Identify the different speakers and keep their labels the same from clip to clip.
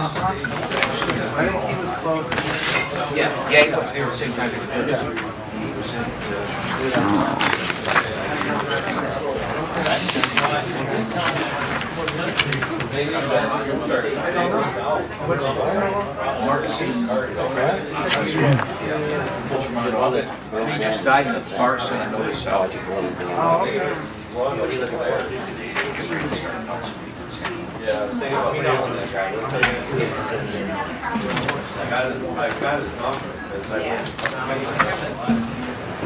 Speaker 1: I think he was close.
Speaker 2: Yeah, he was. They were the same time. He was He just died in the arson in North South.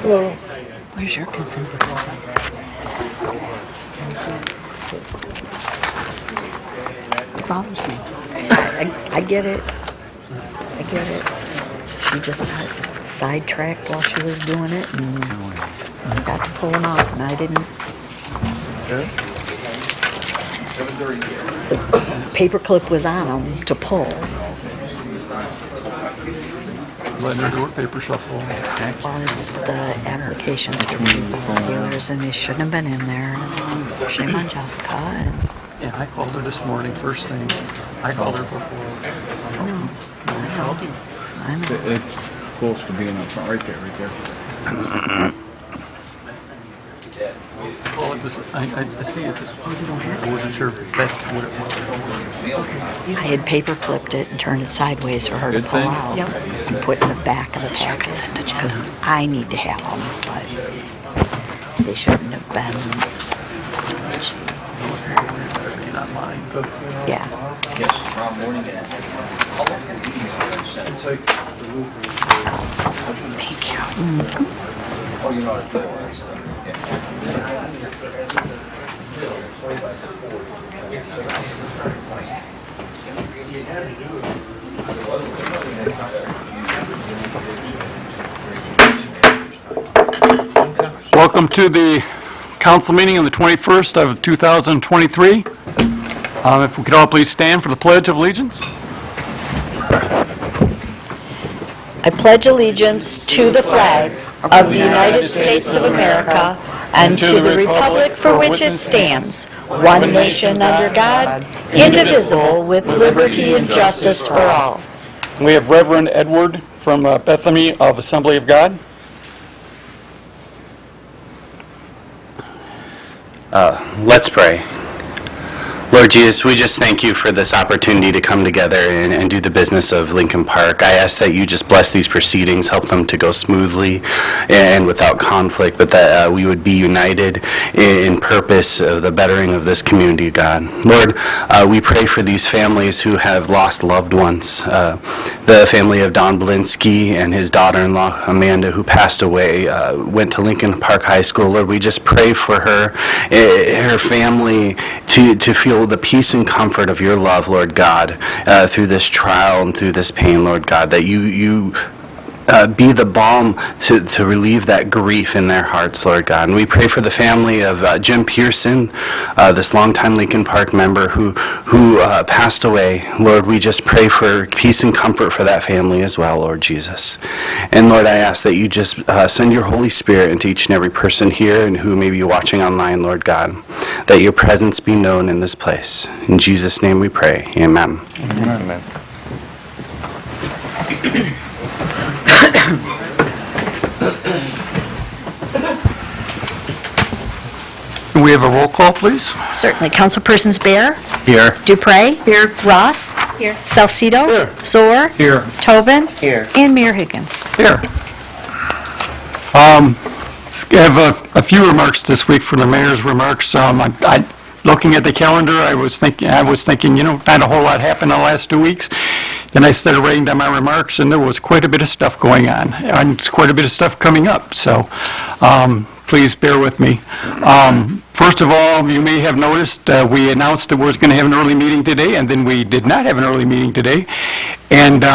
Speaker 3: Hello. Where's your consent decree? It bothers me. I get it. I get it. She just got sidetracked while she was doing it and got to pull him out, and I didn't. The paperclip was on him to pull.
Speaker 4: Letting her do her paper shuffle.
Speaker 3: Well, it's the applications for these dealers, and they shouldn't have been in there. Shame on Jessica. And
Speaker 4: Yeah, I called her this morning, first thing. I called her before.
Speaker 3: I know.
Speaker 5: It's close to being up front, right there.
Speaker 4: Well, I see it this way. I wasn't sure if that's what it was.
Speaker 3: I had paper clipped it and turned it sideways for her to
Speaker 5: Good
Speaker 3: pull
Speaker 5: thing.
Speaker 3: out and put in the back of the package because I need to have them, but they shouldn't have been.
Speaker 4: Maybe not mine.
Speaker 3: Yeah.
Speaker 2: Yes, tomorrow morning.
Speaker 3: Thank you.
Speaker 2: Oh, you know how to play all that stuff.
Speaker 4: Welcome to the council meeting on the 21st of 2023. If we could all please stand for the Pledge of Allegiance.
Speaker 3: I pledge allegiance to the flag of the United States of America and to the republic for which it stands, one nation under God, indivisible, with liberty and justice for all.
Speaker 4: We have Reverend Edward from Bethany of Assembly of God.
Speaker 6: Let's pray. Lord Jesus, we just thank you for this opportunity to come together and do the business of Lincoln Park. I ask that you just bless these proceedings, help them to go smoothly and without conflict, but that we would be united in purpose of the bettering of this community, God. Lord, we pray for these families who have lost loved ones. The family of Don Belinsky and his daughter-in-law, Amanda, who passed away, went to Lincoln Park High School. Lord, we just pray for her family to feel the peace and comfort of your love, Lord God, through this trial and through this pain, Lord God, that you be the balm to relieve that grief in their hearts, Lord God. And we pray for the family of Jim Pearson, this longtime Lincoln Park member who passed away. Lord, we just pray for peace and comfort for that family as well, Lord Jesus. And Lord, I ask that you just send your Holy Spirit into each and every person here and who may be watching online, Lord God, that your presence be known in this place. In Jesus' name we pray. Amen.
Speaker 5: Amen.
Speaker 4: Can we have a roll call, please?
Speaker 3: Certainly. Councilpersons Bear,
Speaker 6: Here.
Speaker 3: Dupre, Here. Ross, Here. Salcido,
Speaker 4: Here.
Speaker 3: Zoer,
Speaker 4: Here.
Speaker 3: Tobin, Here. And Mayor Higgins.
Speaker 4: Here. I have a few remarks this week for the mayor's remarks. Looking at the calendar, I was thinking, not a whole lot happened in the last 2 weeks. Then I started writing down my remarks, and there was quite a bit of stuff going on, and quite a bit of stuff coming up. So, please bear with me. First of all, you may have noticed we announced that we were going to have an early meeting today, and then we did not have an early meeting today. And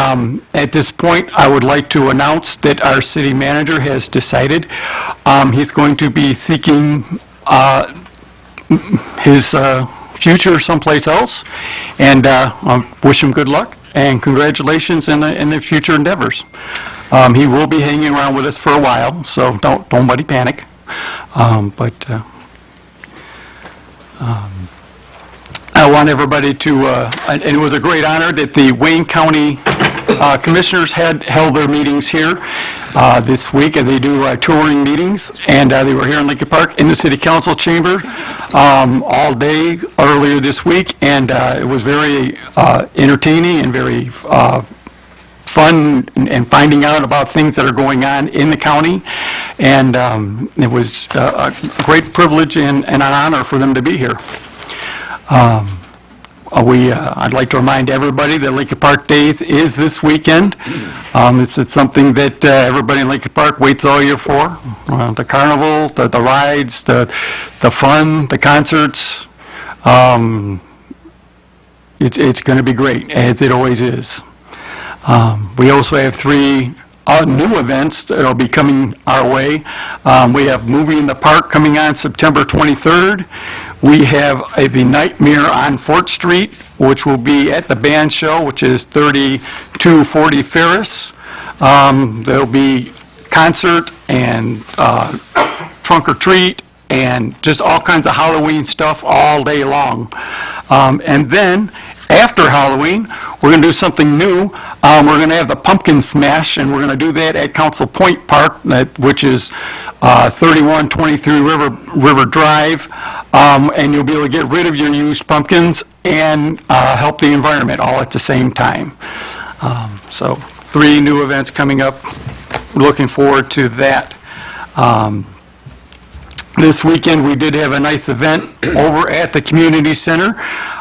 Speaker 4: at this point, I would like to announce that our city manager has decided he's going to be seeking his future someplace else, and I wish him good luck and congratulations in the future endeavors. He will be hanging around with us for a while, so don't nobody panic. I want everybody to, and it was a great honor that the Wayne County Commissioners had held their meetings here this week, and they do touring meetings, and they were here in Lincoln Park in the City Council chamber all day earlier this week, and it was very entertaining and very fun and finding out about things that are going on in the county, and it was a great privilege and an honor for them to be here. I'd like to remind everybody that Lincoln Park Days is this weekend. It's something that everybody in Lincoln Park waits all year for. The carnival, the rides, the fun, the concerts. It's going to be great, as it always is. We also have 3 new events that will be coming our way. We have Movie in the Park coming on September 23rd. We have the Nightmare on Fort Street, which will be at the band show, which is 3240 Ferris. There'll be concert and trunk or treat and just all kinds of Halloween stuff all day long. And then after Halloween, we're going to do something new. We're going to have the Pumpkin Smash, and we're going to do that at Council Point Park, which is 3123 River Drive, and you'll be able to get rid of your used pumpkins and help the environment all at the same time. So 3 new events coming up. Looking forward to that. This weekend, we did have a nice event over at the community center.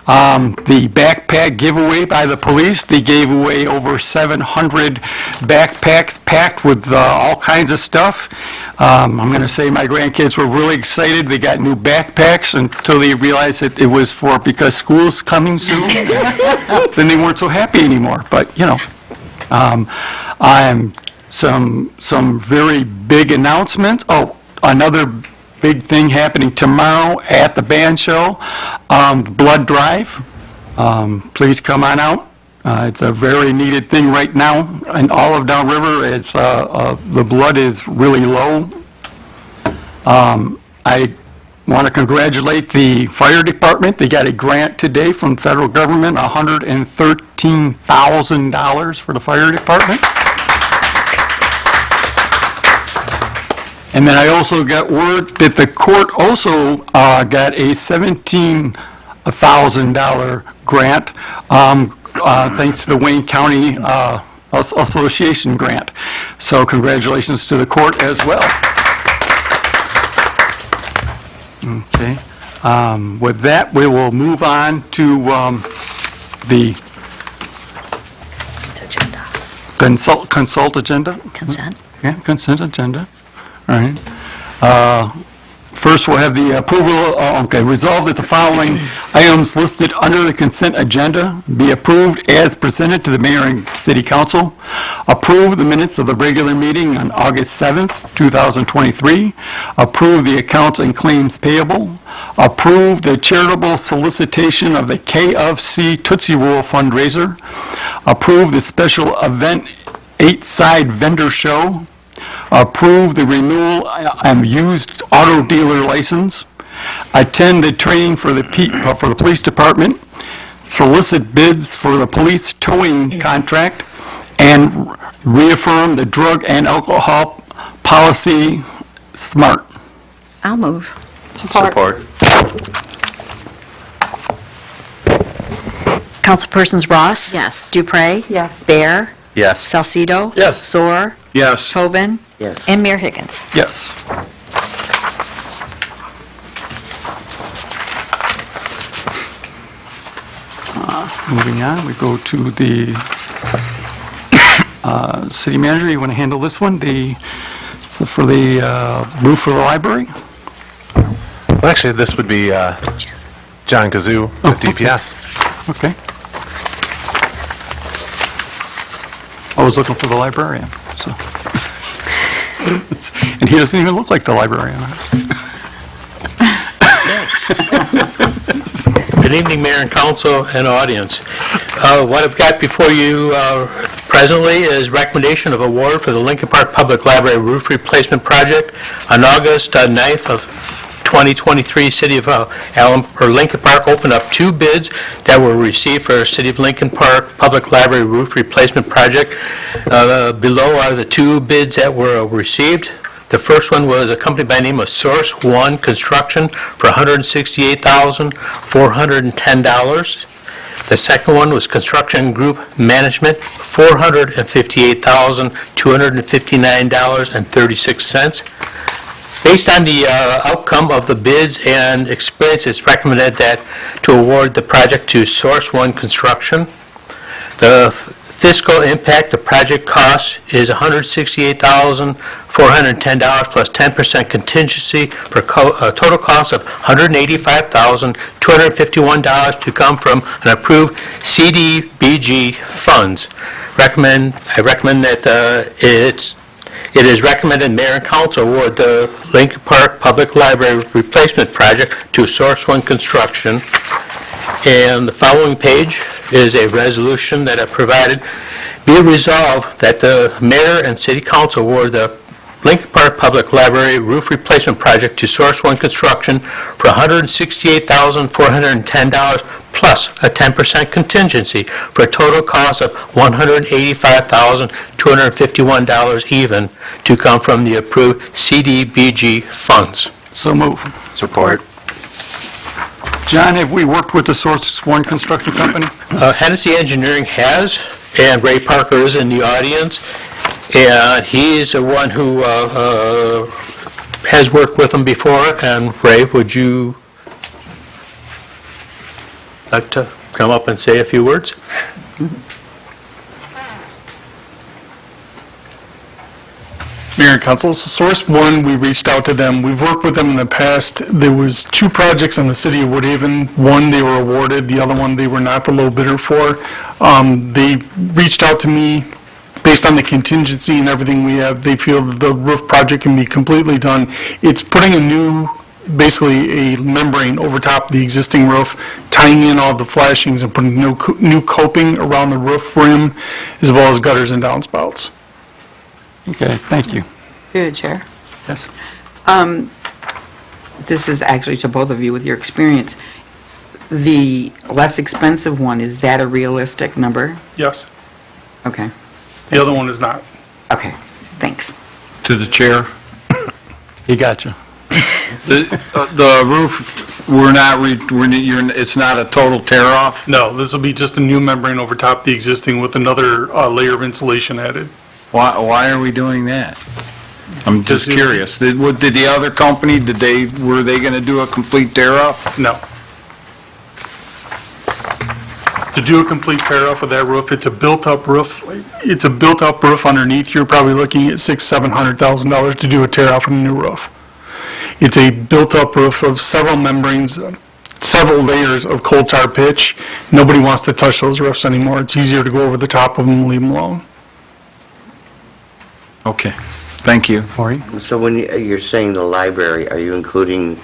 Speaker 4: The backpack giveaway by the police. They gave away over 700 backpacks packed with all kinds of stuff. I'm going to say my grandkids were really excited. They got new backpacks until they realized that it was because school's coming soon. Then they weren't so happy anymore. But, you know, some very big announcements. Oh, another big thing happening tomorrow at the band show, blood drive. Please come on out. It's a very needed thing right now in all of Downriver. It's the blood is really low. I want to congratulate the fire department. They got a grant today from federal government, $113,000 for the fire department. And then I also got word that the court also got a $17,000 grant thanks to the Wayne County Association grant. So congratulations to the court as well. Okay. With that, we will move on to the consult agenda.
Speaker 3: Consent.
Speaker 4: Yeah, consent agenda. All right. First, we'll have the approval, resolved that the following items listed under the consent agenda be approved as presented to the mayor and city council. Approve the minutes of the regular meeting on August 7th, 2023. Approve the accounts and claims payable. Approve the charitable solicitation of the KFC Tootsie Roll fundraiser. Approve the special event 8-side vendor show. Approve the renewal and used auto dealer license. Attend the training for the police department. Solicit bids for the police towing contract. And reaffirm the drug and alcohol policy SMART.
Speaker 3: I'll move.
Speaker 6: Support.
Speaker 3: Councilpersons Ross?
Speaker 1: Yes.
Speaker 3: Dupre?
Speaker 1: Yes.
Speaker 3: Bear?
Speaker 6: Yes.
Speaker 3: Salcido?
Speaker 5: Yes.
Speaker 3: Soar?
Speaker 5: Yes.
Speaker 3: Tobin?
Speaker 1: Yes.
Speaker 3: And Mayor Higgins.
Speaker 4: Yes. Moving on, we go to the city manager. You want to handle this one? For the roof for the library?
Speaker 7: Well, actually, this would be John Kazoo at DPS.
Speaker 4: Okay. I was looking for the librarian, so. And he doesn't even look like the librarian.
Speaker 8: Good evening, Mayor and Council and audience. What I've got before you presently is recommendation of award for the Lincoln Park Public Library roof replacement project on August 9th of 2023 City of Lincoln Park opened up 2 bids that were received for City of Lincoln Park Public Library Roof Replacement Project. Below are the 2 bids that were received. The first one was a company by the name of Source One Construction for $168,410. The second one was Construction Group Management, $458,259.36. Based on the outcome of the bids and experience, it's recommended that to award the project to Source One Construction. The fiscal impact of project cost is $168,410 plus 10% contingency for a total cost of $185,251 to come from an approved CDBG funds. I recommend that it is recommended Mayor and Council award the Lincoln Park Public Library Replacement Project to Source One Construction. And the following page is a resolution that I've provided. Be it resolved that the Mayor and City Council award the Lincoln Park Public Library Roof Replacement Project to Source One Construction for $168,410 plus a 10% contingency for a total cost of $185,251 even to come from the approved CDBG funds.
Speaker 4: So move.
Speaker 6: Support.
Speaker 4: John, have we worked with the Source One Construction Company?
Speaker 8: Hennessy Engineering has, and Ray Parker is in the audience, and he is the one who has worked with them before. And Ray, would you like to come up and say a few words?
Speaker 5: Mayor and Council, so Source One, we reached out to them. We've worked with them in the past. There was 2 projects in the city of Woodhaven. One they were awarded, the other one they were not the low bidder for. They reached out to me based on the contingency and everything we have. They feel that the roof project can be completely done. It's putting a new, basically a membrane over top of the existing roof, tying in all the flashings and putting new coping around the roof rim, as well as gutters and downspouts.
Speaker 4: Okay, thank you.
Speaker 1: Through the chair.
Speaker 4: Yes.
Speaker 1: This is actually to both of you with your experience. The less expensive one, is that a realistic number?
Speaker 5: Yes.
Speaker 1: Okay,
Speaker 5: The other one is not.
Speaker 1: okay, thanks.
Speaker 9: To the chair.
Speaker 4: He got you.
Speaker 9: The roof, it's not a total tear off?
Speaker 5: No, this will be just a new membrane over top of the existing with another layer of insulation added.
Speaker 9: Why are we doing that? I'm just curious. Did the other company, were they gonna do a complete tear off?
Speaker 5: No. To do a complete tear off of that roof, it's a built-up roof. It's a built-up roof underneath. You're probably looking at $600,000-$700,000 to do a tear off of a new roof. It's a built-up roof of several membranes, several layers of coal tar pitch. Nobody wants to touch those roofs anymore. It's easier to go over the top of them and leave them alone.
Speaker 9: Okay, thank you.
Speaker 4: Maureen?
Speaker 10: So when you're saying the library, are you including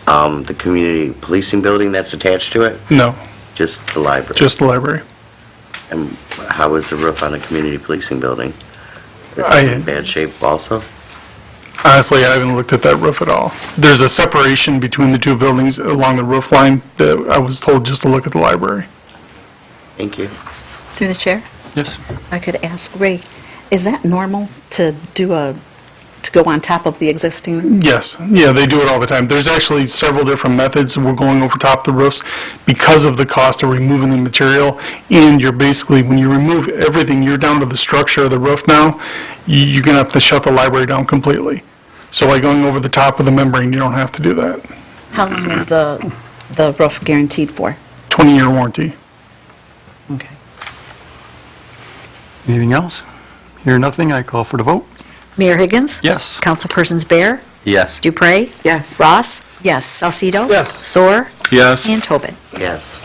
Speaker 10: the community policing building that's attached to it?
Speaker 5: No,
Speaker 10: Just the library?
Speaker 5: just the library.
Speaker 10: And how is the roof on a community policing building? Is
Speaker 5: I-
Speaker 10: it in bad shape also?
Speaker 5: Honestly, I haven't looked at that roof at all. There's a separation between the 2 buildings along the roof line that I was told just to look at the library.
Speaker 10: Thank you.
Speaker 3: Through the chair,
Speaker 4: Yes.
Speaker 11: I could ask Ray, is that normal to go on top of the existing?
Speaker 5: Yes, yeah, they do it all the time. There's actually several different methods. We're going over top of the roofs because of the cost of removing the material. And you're basically, when you remove everything, you're down to the structure of the roof now. You're going to have to shut the library down completely. So by going over the top of the membrane, you don't have to do that.
Speaker 11: How long is the roof guaranteed for?
Speaker 5: 20-year warranty.
Speaker 11: Okay.
Speaker 4: Anything else? Hear nothing, I call for the vote.
Speaker 3: Mayor Higgins?
Speaker 4: Yes.
Speaker 3: Councilpersons Bear?
Speaker 6: Yes.
Speaker 3: Dupre?
Speaker 1: Yes.
Speaker 3: Ross?
Speaker 11: Yes.
Speaker 3: Salcido?
Speaker 5: Yes.
Speaker 3: Soar?
Speaker 9: Yes.
Speaker 3: And Tobin?
Speaker 10: Yes.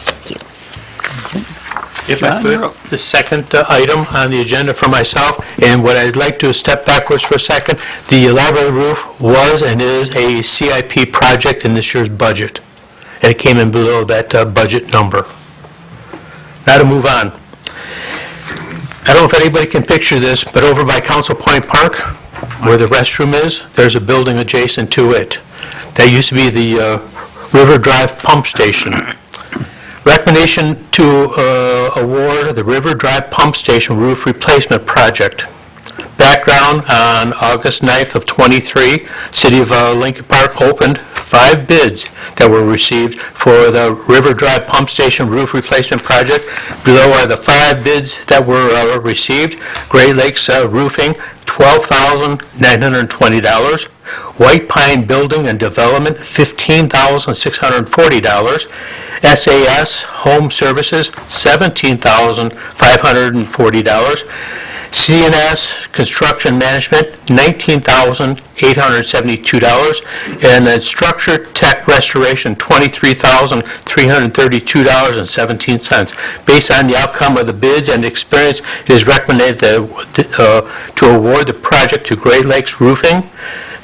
Speaker 8: If I
Speaker 4: John, you're up.
Speaker 8: could, the second item on the agenda for myself, and what I'd like to step backwards for a second, the library roof was and is a CIP project in this year's budget, and it came in below that budget number. Now to move on. I don't know if anybody can picture this, but over by Council Point Park, where the restroom is, there's a building adjacent to it. that used to be the River Drive Pump Station. Recommendation to award the River Drive Pump Station roof replacement project. Background, on August 9th of '23, City of Lincoln Park opened 5 bids that were received for the River Drive Pump Station roof replacement project. Below are the 5 bids that were received. Great Lakes Roofing, $12,920. White Pine Building and Development, $15,640. SAS Home Services, $17,540. CNS Construction Management, $19,872, and then Structure Tech Restoration, $23,332.17. Based on the outcome of the bids and experience, it is recommended to award the project to Great Lakes Roofing.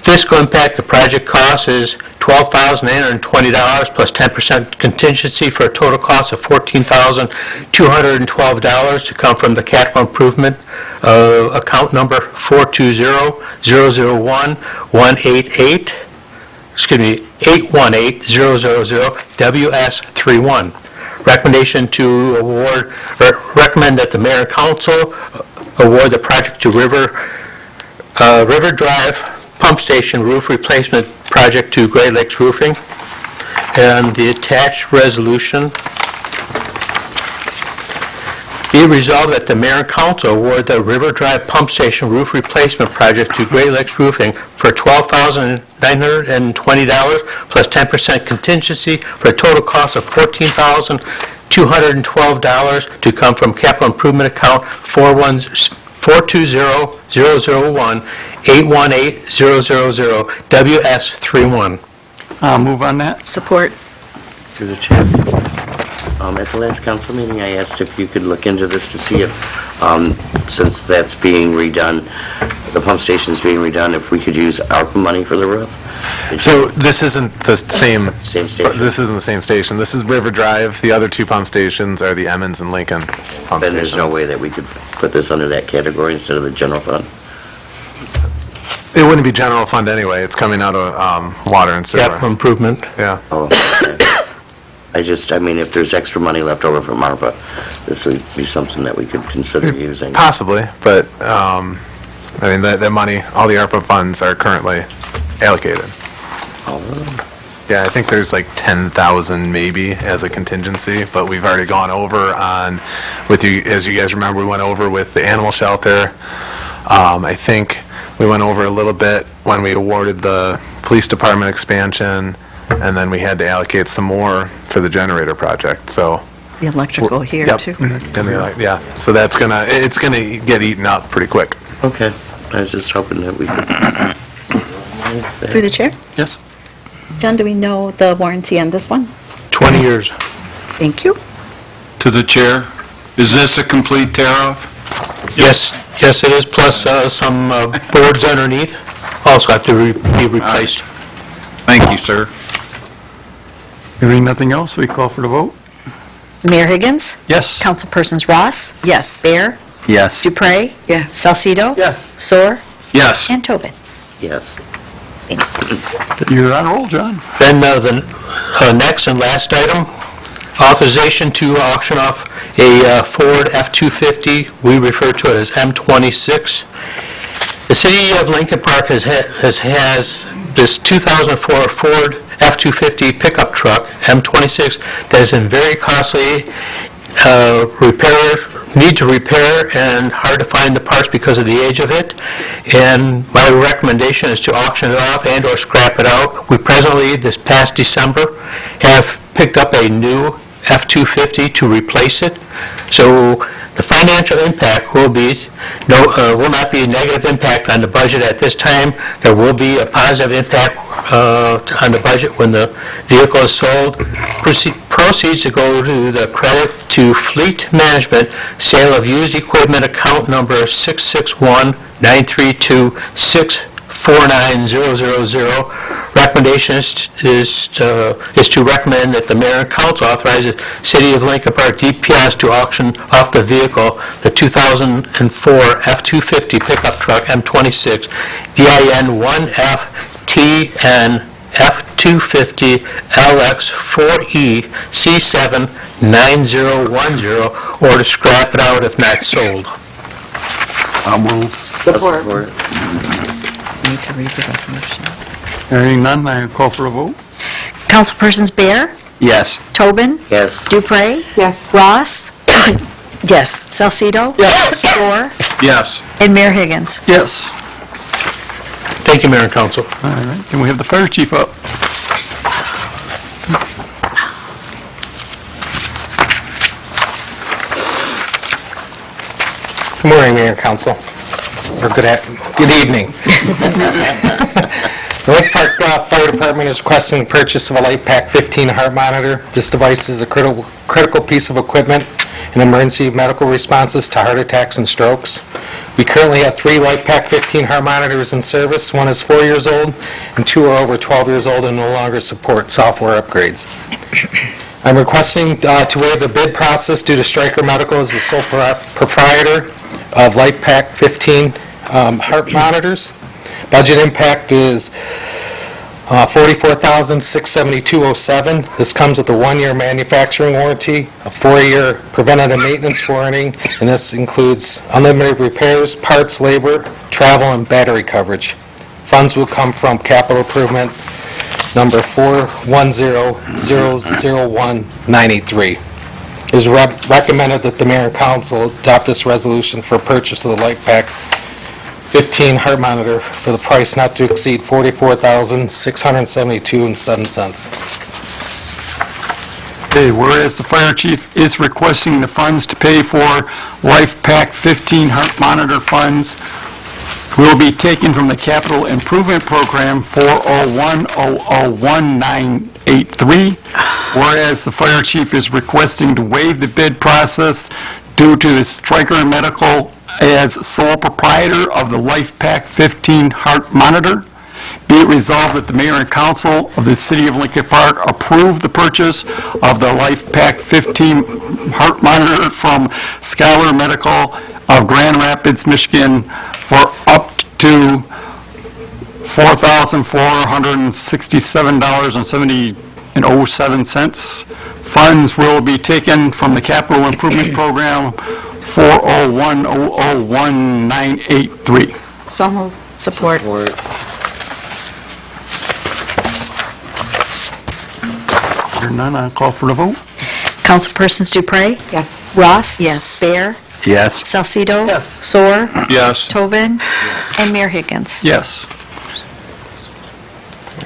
Speaker 8: Fiscal impact, the project cost is $12,820 plus 10% contingency for a total cost of $14,212 to come from the capital improvement account number 420-001-188, 818-000 WS31. Recommendation to award, or recommend that the mayor and council award the project to River Drive Pump Station roof replacement project to Great Lakes Roofing. And the attached resolution, be resolved that the mayor and council award the River Drive Pump Station roof replacement project to Great Lakes Roofing for $12,920 plus 10% contingency for a total cost of $14,212 to come from capital improvement account 420-001-818-000 WS31.
Speaker 4: Move on that.
Speaker 11: Support.
Speaker 10: Through the chair. At the last council meeting, I asked if you could look into this to see if, since that's being redone, the pump station's being redone, if we could use ARPA money for the roof.
Speaker 7: So this isn't the same,
Speaker 10: Same station.
Speaker 7: this isn't the same station. This is River Drive. The other 2 pump stations are the Emmons and Lincoln pump stations.
Speaker 10: Then there's no way that we could put this under that category instead of the general fund?
Speaker 7: It wouldn't be general fund anyway. It's coming out of water and sewer.
Speaker 8: Capital improvement.
Speaker 7: Yeah.
Speaker 10: Oh, okay. I mean, if there's extra money left over from ARPA, this would be something that we could consider using.
Speaker 7: Possibly, but, I mean, the money, all the ARPA funds are currently allocated.
Speaker 10: Oh,
Speaker 7: Yeah, I think there's like 10,000 maybe as a contingency, but we've already gone over on, with you, as you guys remember, we went over with the animal shelter. I think we went over a little bit when we awarded the police department expansion, and then we had to allocate some more for the generator project, so.
Speaker 11: The electrical here,
Speaker 7: Yep.
Speaker 11: too.
Speaker 7: And yeah, so it's gonna get eaten up pretty quick.
Speaker 10: okay. I was just hoping that we could.
Speaker 11: Through the chair.
Speaker 4: Yes.
Speaker 11: John, do we know the warranty on this one?
Speaker 8: 20 years.
Speaker 11: Thank you.
Speaker 9: To the chair, is this a complete tear-off?
Speaker 8: Yes, yes it is, plus some boards underneath also have to be replaced.
Speaker 9: Thank you, sir.
Speaker 4: Hearing nothing else, we call for the vote.
Speaker 3: Mayor Higgins?
Speaker 4: Yes.
Speaker 3: Councilpersons Ross?
Speaker 11: Yes.
Speaker 3: Bear?
Speaker 9: Yes.
Speaker 3: Dupre?
Speaker 11: Yes.
Speaker 3: Salcido?
Speaker 4: Yes.
Speaker 3: Soar?
Speaker 9: Yes.
Speaker 3: And Tobin?
Speaker 10: Yes.
Speaker 4: You're on a roll, John.
Speaker 8: Then the next and last item, authorization to auction off a Ford F-250. We refer to it as M26. The city of Lincoln Park has this 2004 Ford F-250 pickup truck, M26, that has been very costly, need to repair and hard to find the parts because of the age of it. And my recommendation is to auction it off and or scrap it out. We presently, this past December, have picked up a new F-250 to replace it. So the financial impact will not be a negative impact on the budget at this time. There will be a positive impact on the budget when the vehicle is sold. Proceeds to go to the credit to fleet management, sale of used equipment account number 661-932-649000. Recommendation is to recommend that the mayor and council authorize the City of Lincoln Park DPS to auction off the vehicle, the 2004 F-250 pickup truck M26, VIN 1FTN F 250 LX4E C7 9010, or to scrap it out if not sold.
Speaker 4: I'll move.
Speaker 10: Support.
Speaker 3: Need to read the resolution.
Speaker 4: Hearing none, I call for a vote.
Speaker 3: Councilpersons Bear,
Speaker 9: Yes.
Speaker 3: Tobin,
Speaker 10: Yes.
Speaker 3: Dupre,
Speaker 11: Yes.
Speaker 3: Ross, yes, Salcido, Shore,
Speaker 9: Yes.
Speaker 3: and Mayor Higgins.
Speaker 4: Yes.
Speaker 8: Thank you, Mayor and Council.
Speaker 4: All right, can we have the fire chief up?
Speaker 12: Good morning, Mayor and Council, or good evening. The Lake Park Fire Department is requesting the purchase of a LifePak 15 heart monitor. This device is a critical piece of equipment in emergency medical responses to heart attacks and strokes. We currently have 3 LifePak 15 heart monitors in service. 1 is 4 years old, and 2 are over 12 years old and no longer support software upgrades. I'm requesting to waive the bid process due to Stryker Medical is the sole proprietor of LifePak 15 heart monitors. Budget impact is $44,672.07. This comes with a 1-year manufacturing warranty, a 4-year preventative maintenance warranty, and this includes unlimited repairs, parts, labor, travel, and battery coverage. Funds will come from capital improvement number 410-001-93. It is recommended that the mayor and council adopt this resolution for purchase of the LifePak 15 heart monitor for the price not to exceed $44,672.07.
Speaker 4: Okay, whereas the fire chief is requesting the funds to pay for LifePak 15 heart monitor funds will be taken from the capital improvement program 401-001-983, whereas the fire chief is requesting to waive the bid process due to the Stryker Medical as sole proprietor of the LifePak 15 heart monitor. Be it resolved that the mayor and council of the city of Lincoln Park approve the purchase of the LifePak 15 heart monitor from Scholar Medical of Grand Rapids, Michigan for up to $4,467.07. Funds will be taken from the capital improvement program 401-001-983.
Speaker 11: So moved.
Speaker 3: Support.
Speaker 4: Hearing none, I'll call for the vote.
Speaker 3: Councilpersons Dupre,
Speaker 11: Yes.
Speaker 3: Ross, yes, Bear,
Speaker 9: Yes.
Speaker 3: Salcido,
Speaker 12: Yes.
Speaker 3: Soar,
Speaker 9: Yes.
Speaker 3: Tobin, and Mayor Higgins.
Speaker 4: Yes.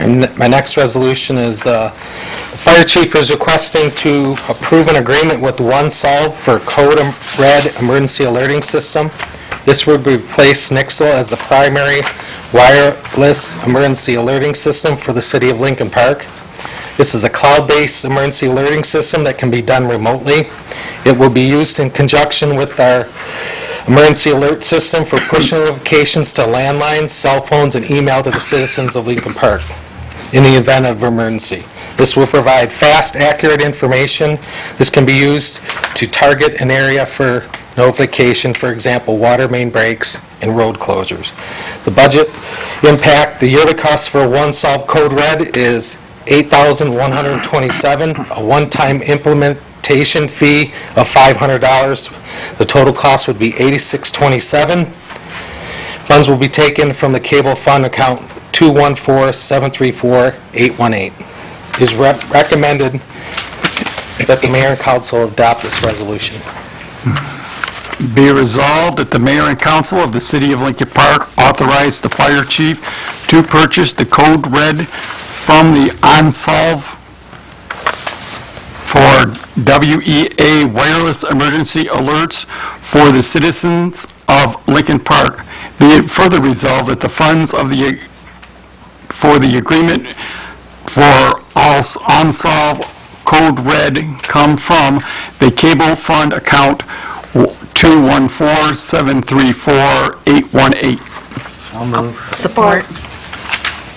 Speaker 12: And my next resolution is the fire chief is requesting to approve an agreement with OneSolve for Code Red emergency alerting system. This would replace Nixle as the primary wireless emergency alerting system for the city of Lincoln Park. This is a cloud-based emergency alerting system that can be done remotely. It will be used in conjunction with our emergency alert system for push notifications to landlines, cell phones, and email to the citizens of Lincoln Park in the event of emergency. This will provide fast, accurate information. This can be used to target an area for notification, for example, water main breaks and road closures. The budget impact, the yearly cost for OneSolve Code Red is $8,127, a one-time implementation fee of $500. The total cost would be $8627. Funds will be taken from the cable fund account 214-734-818. It is recommended that the mayor and council adopt this resolution.
Speaker 4: Be resolved that the mayor and council of the city of Lincoln Park authorize the fire chief to purchase the Code Red from the OnSolve for WEA wireless emergency alerts for the citizens of Lincoln Park. Be it further resolved that the funds for the agreement for OnSolve Code Red come from the cable fund account 214-734-818.
Speaker 3: Support.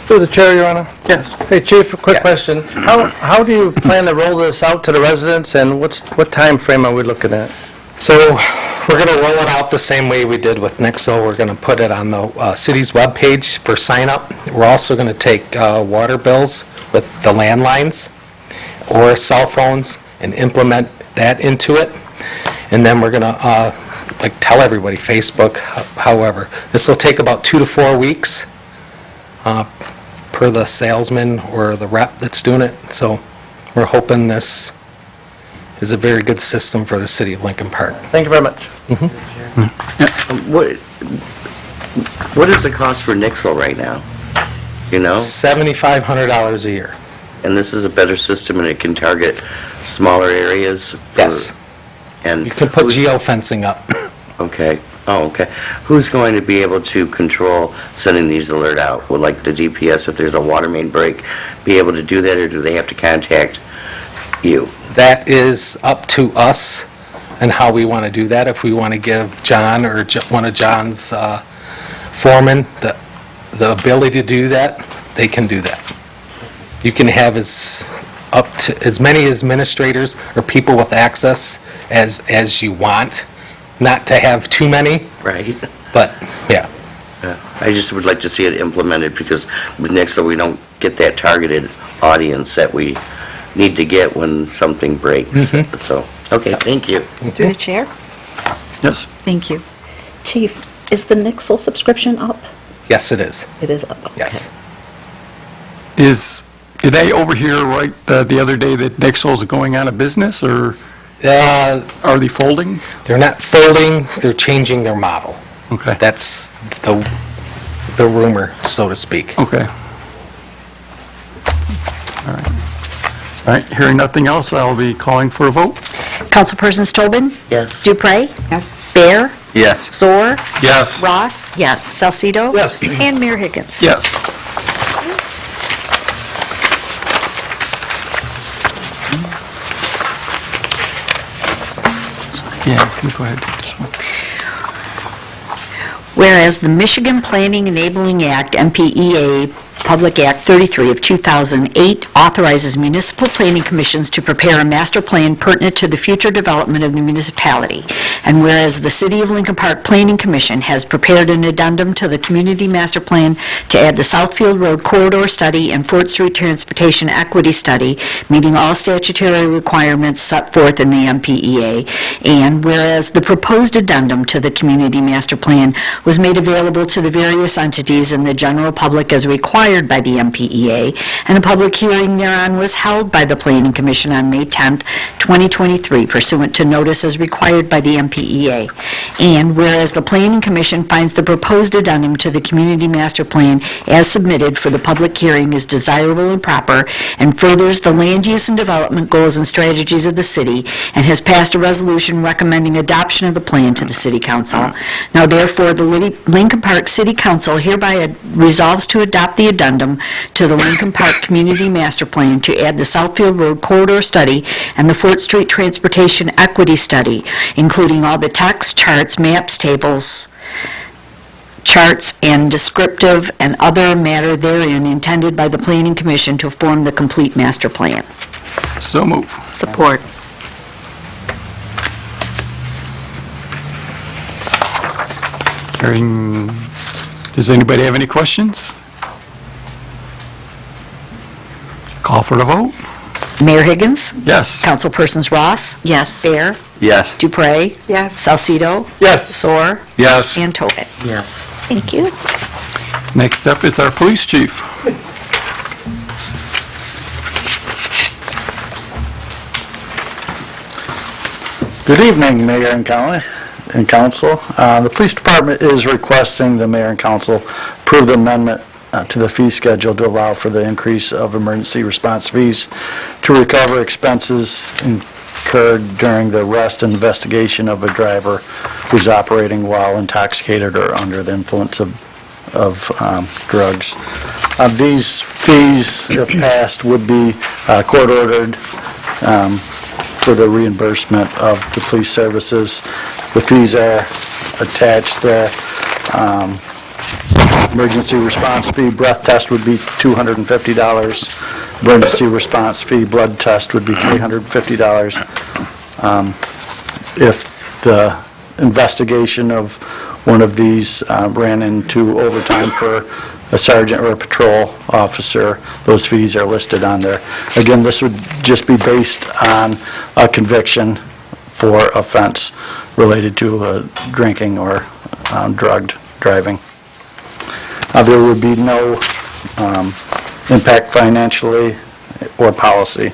Speaker 13: Through the chair, Your Honor.
Speaker 4: Yes.
Speaker 13: Hey, Chief, a quick question. How do you plan to roll this out to the residents, and what time frame are we looking at?
Speaker 12: So We're going to roll it out the same way we did with Nixle. We're going to put it on the city's webpage for sign-up. We're also going to take water bills with the landlines or cell phones and implement that into it. And then we're going to tell everybody, Facebook, however. This will take about 2 to 4 weeks per the salesman or the rep that's doing it. So we're hoping this is a very good system for the city of Lincoln Park.
Speaker 13: Thank you very much.
Speaker 10: What is the cost for Nixle right now? You know?
Speaker 12: $7,500 a year.
Speaker 10: And this is a better system and it can target smaller areas?
Speaker 12: Yes.
Speaker 10: And
Speaker 12: You can put geofencing up.
Speaker 10: Okay. Oh, okay. Who's going to be able to control sending these alert out? Will like the DPS, if there's a water main break, be able to do that, or do they have to contact you?
Speaker 12: That is up to us and how we want to do that. If we want to give John or one of John's foremen the ability to do that, they can do that. You can have as many administrators or people with access as you want, not to have too many,
Speaker 10: Right?
Speaker 12: but yeah.
Speaker 10: I just would like to see it implemented because with Nixle, we don't get that targeted audience that we need to get when something breaks. So, okay, thank you.
Speaker 11: Through the chair?
Speaker 4: Yes.
Speaker 11: Thank you. Chief, is the Nixle subscription up?
Speaker 12: Yes, it is.
Speaker 11: It is up, okay.
Speaker 12: Yes.
Speaker 4: Did I overhear right the other day that Nixle's going out of business, or are they folding?
Speaker 12: They're not folding, they're changing their model.
Speaker 4: Okay.
Speaker 12: That's the rumor, so to speak.
Speaker 4: Okay. All right. All right, hearing nothing else, I'll be calling for a vote.
Speaker 3: Councilpersons Tobin?
Speaker 10: Yes.
Speaker 3: Dupre?
Speaker 1: Yes.
Speaker 3: Bear?
Speaker 6: Yes.
Speaker 3: Zor?
Speaker 9: Yes.
Speaker 3: Ross?
Speaker 11: Yes.
Speaker 3: Salcido?
Speaker 13: Yes.
Speaker 3: And Mayor Higgins?
Speaker 4: Yes. Yeah, you go ahead.
Speaker 3: Whereas the Michigan Planning Enabling Act, MPEA, Public Act 33 of 2008 authorizes municipal planning commissions to prepare a master plan pertinent to the future development of the municipality. And whereas the City of Lincoln Park Planning Commission has prepared an addendum to the community master plan to add the Southfield Road Corridor Study and Fort Street Transportation Equity Study, meeting all statutory requirements set forth in the MPEA. And whereas the proposed addendum to the community master plan was made available to the various entities and the general public as required by the MPEA, and a public hearing thereon was held by the Planning Commission on May 10th, 2023, pursuant to notice as required by the MPEA. And whereas the Planning Commission finds the proposed addendum to the Community Master Plan as submitted for the public hearing is desirable and proper, and furthers the land use and development goals and strategies of the city, and has passed a resolution recommending adoption of the plan to the City Council. Now therefore, the Lincoln Park City Council hereby resolves to adopt the addendum to the Lincoln Park Community Master Plan to add the Southfield Road Corridor Study and the Fort Street Transportation Equity Study, including all the text, charts, maps, tables, charts, and descriptive and other matter therein intended by the Planning Commission to form the complete master plan.
Speaker 4: So move.
Speaker 3: Support.
Speaker 4: Hearing, does anybody have any questions? Call for the vote?
Speaker 3: Mayor Higgins?
Speaker 4: Yes.
Speaker 3: Councilpersons Ross?
Speaker 11: Yes.
Speaker 3: Bear?
Speaker 6: Yes.
Speaker 3: Dupre?
Speaker 1: Yes.
Speaker 3: Salcido?
Speaker 13: Yes.
Speaker 3: Soar?
Speaker 9: Yes.
Speaker 3: And Tobin.
Speaker 10: Yes.
Speaker 3: Thank you.
Speaker 4: Next up is our police chief.
Speaker 14: Good evening, Mayor and Council. The police department is requesting the mayor and council approve the amendment to the fee schedule to allow for the increase of emergency response fees to recover expenses incurred during the arrest and investigation of a driver who's operating while intoxicated or under the influence of drugs. These fees, if passed, would be court-ordered for the reimbursement of the police services. The fees are attached there. Emergency response fee, breath test would be $250. Emergency response fee, blood test would be $350. If the investigation of one of these ran into overtime for a sergeant or a patrol officer, those fees are listed on there. Again, this would just be based on a conviction for offense related to drinking or drugged driving. There would be no impact financially or policy.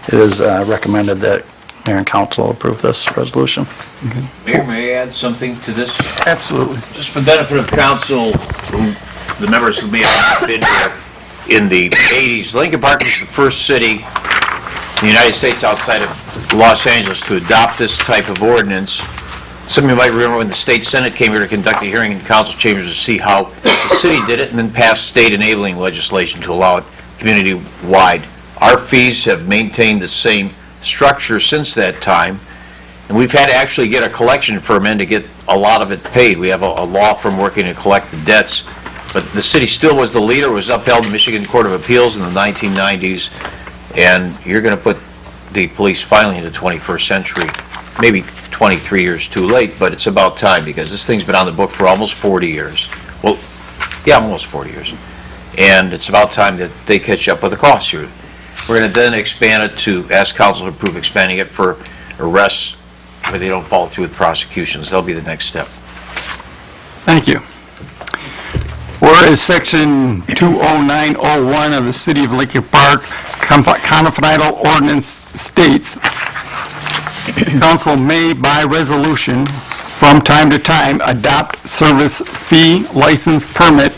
Speaker 14: It is recommended that Mayor and Council approve this resolution.
Speaker 2: Mayor, may I add something to this?
Speaker 9: Absolutely.
Speaker 2: Just for the benefit of council, the members who may have not been here in the 80s, Lincoln Park was the first city in the United States outside of Los Angeles to adopt this type of ordinance. Some of you might remember when the state senate came here to conduct a hearing in council chambers to see how the city did it and then passed state enabling legislation to allow it community-wide. Our fees have maintained the same structure since that time, and we've had to actually get a collection firm in to get a lot of it paid. We have a law firm working to collect the debts, but the city still was the leader. It was upheld in Michigan Court of Appeals in the 1990s, and you're going to put the police finally in the 21st century. Maybe 23 years too late, but it's about time because this thing's been on the book for almost 40 years. Well, yeah, almost 40 years. And it's about time that they catch up with the costs here. We're going to then expand it to ask council to approve expanding it for arrests where they don't follow through with prosecutions. That'll be the next step.
Speaker 4: Thank you. Whereas Section 20901 of the City of Lincoln Park Codified Ordinance states, council may, by resolution, from time to time, adopt service fee, license, permit,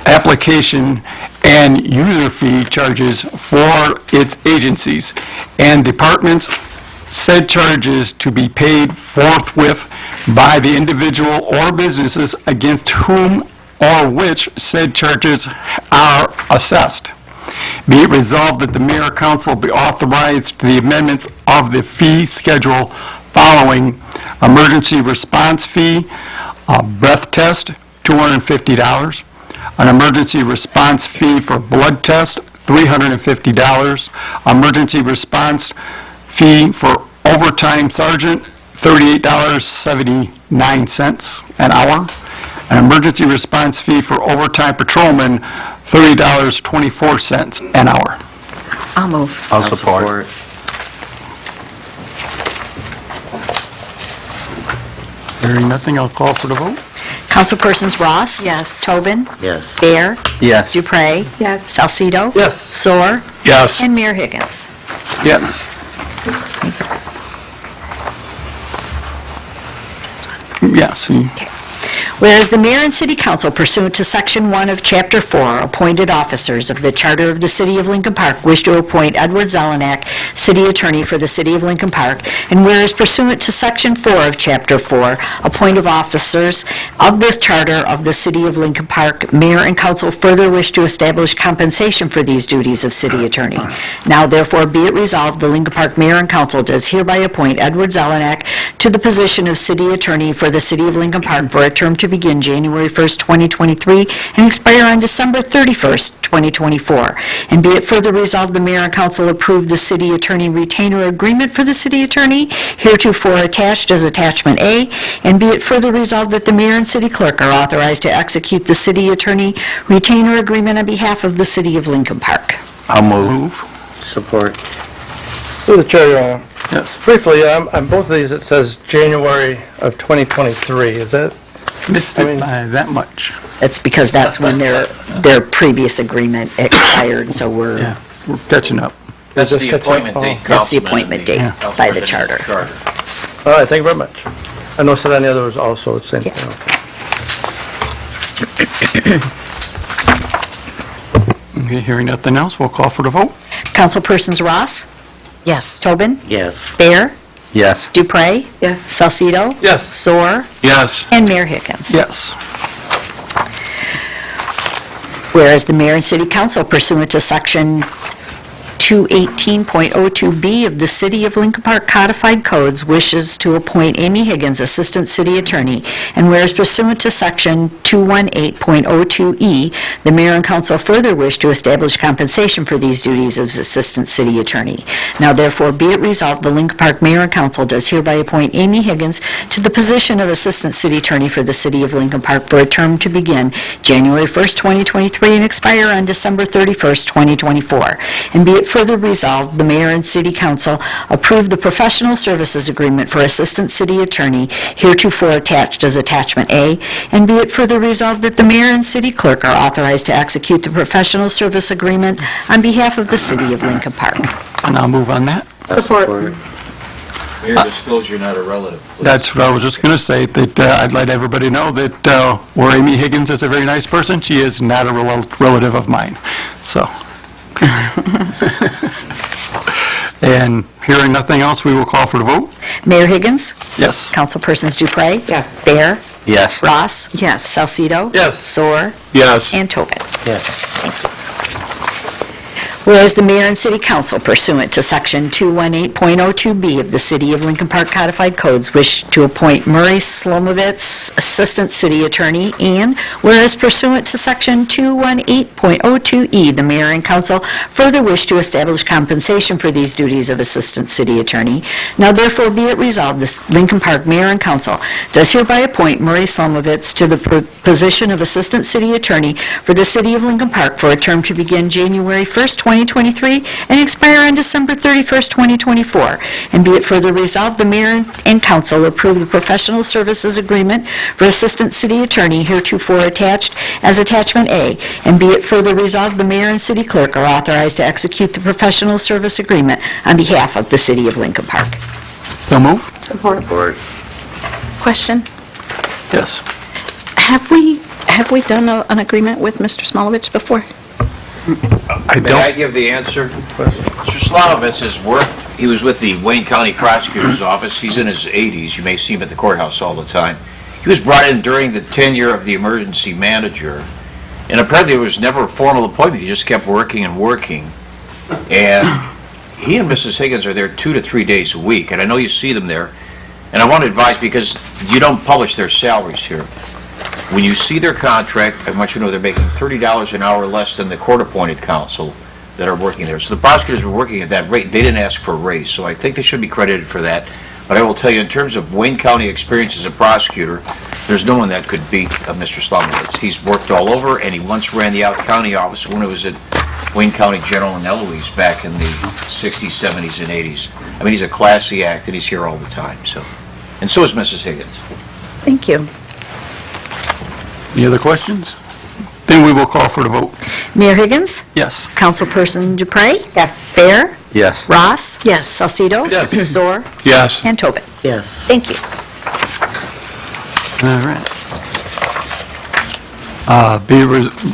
Speaker 4: application, and user fee charges for its agencies and departments, said charges to be paid forthwith by the individual or businesses against whom or which said charges are assessed. Be it resolved that the mayor or council be authorized to the amendments of the fee schedule following: emergency response fee, a breath test, $250, an emergency response fee for blood test, $350, emergency response fee for overtime sergeant, $38.79 an hour, an emergency response fee for overtime patrolman, $30.24 an hour.
Speaker 11: I'll move.
Speaker 7: I'll support.
Speaker 4: Hearing nothing, I'll call for the vote.
Speaker 3: Councilpersons Ross?
Speaker 11: Yes.
Speaker 3: Tobin?
Speaker 10: Yes.
Speaker 3: Bear?
Speaker 7: Yes.
Speaker 3: Dupre?
Speaker 11: Yes.
Speaker 3: Salcido?
Speaker 13: Yes.
Speaker 3: Soar?
Speaker 5: Yes.
Speaker 3: And Mayor Higgins.
Speaker 4: Yes. Yes.
Speaker 3: Whereas the mayor and city council pursuant to Section 1 of Chapter 4, appointed officers of the Charter of the City of Lincoln Park wish to appoint Edward Zelenak, city attorney for the City of Lincoln Park, and whereas pursuant to Section 4 of Chapter 4, appointed officers of this Charter of the City of Lincoln Park, mayor and council further wish to establish compensation for these duties of city attorney. Now therefore be it resolved, the Lincoln Park mayor and council does hereby appoint Edward Zelenak to the position of city attorney for the City of Lincoln Park for a term to begin January 1st, 2023, and expire on December 31st, 2024. And be it further resolved, the mayor and council approve the city attorney retainer agreement for the city attorney, heretofore attached as Attachment A, and be it further resolved that the mayor and city clerk are authorized to execute the city attorney retainer agreement on behalf of the City of Lincoln Park.
Speaker 7: I'll move.
Speaker 10: Support.
Speaker 13: Through the chair, Your Honor.
Speaker 4: Yes.
Speaker 13: Briefly, on both of these, it says January of 2023. Is that?
Speaker 4: Missed it by that much.
Speaker 3: That's because that's when their previous agreement expired, so
Speaker 4: Yeah, we're catching up.
Speaker 2: That's
Speaker 13: Just
Speaker 2: the
Speaker 13: catch up.
Speaker 2: appointment date.
Speaker 3: That's the
Speaker 2: Councilman,
Speaker 3: appointment date
Speaker 2: Council
Speaker 3: by the
Speaker 2: President's
Speaker 3: charter.
Speaker 13: All right, thank you very much. I noticed that on the other was also the same thing.
Speaker 4: Okay, hearing nothing else, we'll call for the vote.
Speaker 3: Councilpersons Ross?
Speaker 11: Yes.
Speaker 3: Tobin?
Speaker 10: Yes.
Speaker 3: Bear?
Speaker 7: Yes.
Speaker 3: Dupre?
Speaker 11: Yes.
Speaker 3: Salcido?
Speaker 13: Yes.
Speaker 3: Soar?
Speaker 5: Yes.
Speaker 3: And Mayor Higgins.
Speaker 4: Yes.
Speaker 3: Whereas the mayor and city council pursuant to Section 218.02B of the City of Lincoln Park Codified Codes wishes to appoint Amy Higgins, Assistant City Attorney, and whereas pursuant to Section 218.02E, the mayor and council further wish to establish compensation for these duties as Assistant City Attorney. Now therefore be it resolved, the Lincoln Park Mayor and Council does hereby appoint Amy Higgins to the position of Assistant City Attorney for the City of Lincoln Park for a term to begin January 1st, 2023 and expire on December 31st, 2024. And be it further resolved, the Mayor and City Council approve the professional services agreement for Assistant City Attorney heretofore attached as Attachment A, and be it further resolved that the Mayor and City Clerk are authorized to execute the professional service agreement on behalf of the City of Lincoln Park.
Speaker 4: And I'll move on that.
Speaker 3: Support.
Speaker 2: Mayor, disclose you're not a relative, please.
Speaker 4: That's what I was just going to say, that I'd let everybody know that where Amy Higgins is a very nice person, she is not a relative of mine, so. And hearing nothing else, we will call for the vote.
Speaker 3: Mayor Higgins?
Speaker 4: Yes.
Speaker 3: Councilpersons Dupre?
Speaker 1: Yes.
Speaker 3: Bear?
Speaker 6: Yes.
Speaker 3: Ross?
Speaker 11: Yes.
Speaker 3: Salcido?
Speaker 13: Yes.
Speaker 3: Soar?
Speaker 5: Yes.
Speaker 3: And Tobin.
Speaker 12: Yes.
Speaker 3: Whereas the mayor and city council pursuant to Section 218.02B of the City of Lincoln Park Codified Codes wish to appoint Murray Slomovitz, Assistant City Attorney, and whereas pursuant to Section 218.02E, the mayor and council further wish to establish compensation for these duties of Assistant City Attorney, now therefore be it resolved, the Lincoln Park Mayor and Council does hereby appoint Murray Slomovitz to the position of Assistant City Attorney for the City of Lincoln Park for a term to begin January 1st, 2023, and expire on December 31st, 2024. And be it further resolved, the mayor and council approve the professional services agreement for Assistant City Attorney heretofore attached as Attachment A. And be it further resolved, the mayor and city clerk are authorized to execute the professional service agreement on behalf of the City of Lincoln Park.
Speaker 4: So move?
Speaker 10: Support.
Speaker 11: Question?
Speaker 4: Yes.
Speaker 11: Have we done an agreement with Mr. Smolovich before?
Speaker 2: May I give the answer? Mr. Slomovitz has worked, he was with the Wayne County Prosecutor's Office. He's in his 80s. You may see him at the courthouse all the time. He was brought in during the tenure of the emergency manager, and apparently there was never a formal appointment. He just kept working and working. And he and Mrs. Higgins are there 2 to 3 days a week, and I know you see them there. And I want to advise, because you don't publish their salaries here. When you see their contract, I want you to know they're making $30 an hour less than the court-appointed counsel that are working there. So the prosecutors were working at that rate. They didn't ask for a raise, so I think they should be credited for that. But I will tell you, in terms of Wayne County experience as a prosecutor, there's no one that could beat Mr. Slomovitz. He's worked all over, and he once ran the out-county office when it was at Wayne County General and Eloise back in the 60s, 70s, and 80s. I mean, he's a classy act, and he's here all the time, so. And so is Mrs. Higgins.
Speaker 11: Thank you.
Speaker 4: Any other questions? Then we will call for the vote.
Speaker 3: Mayor Higgins?
Speaker 4: Yes.
Speaker 3: Councilperson Dupre?
Speaker 1: Yes.
Speaker 3: Bear?
Speaker 6: Yes.
Speaker 3: Ross?
Speaker 11: Yes.
Speaker 3: Salcido?
Speaker 5: Yes.
Speaker 3: Soar?
Speaker 5: Yes.
Speaker 3: And Tobin.
Speaker 10: Yes.
Speaker 3: Thank you.
Speaker 4: All right. Be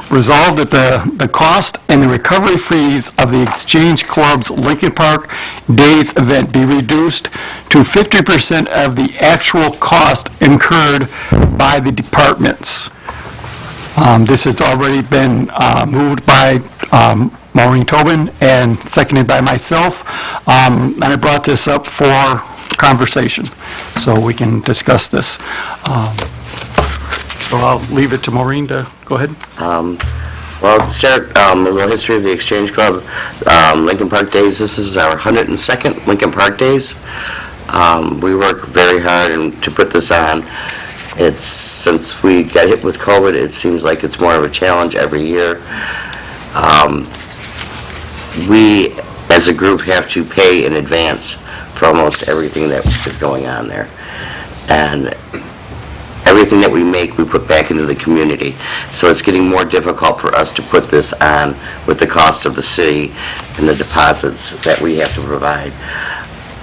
Speaker 4: resolved that the cost and the recovery fees of the Exchange Club's Lincoln Park Days event be reduced to 50% of the actual cost incurred by the departments. This has already been moved by Maureen Tobin and seconded by myself. And I brought this up for conversation, so we can discuss this. So I'll leave it to Maureen to go ahead.
Speaker 10: Well, to start, a little history of the Exchange Club, Lincoln Park Days. This is our 102nd Lincoln Park Days. We work very hard to put this on. Since we got hit with COVID, it seems like it's more of a challenge every year. We, as a group, have to pay in advance for almost everything that is going on there. And everything that we make, we put back into the community. So it's getting more difficult for us to put this on with the cost of the city and the deposits that we have to provide.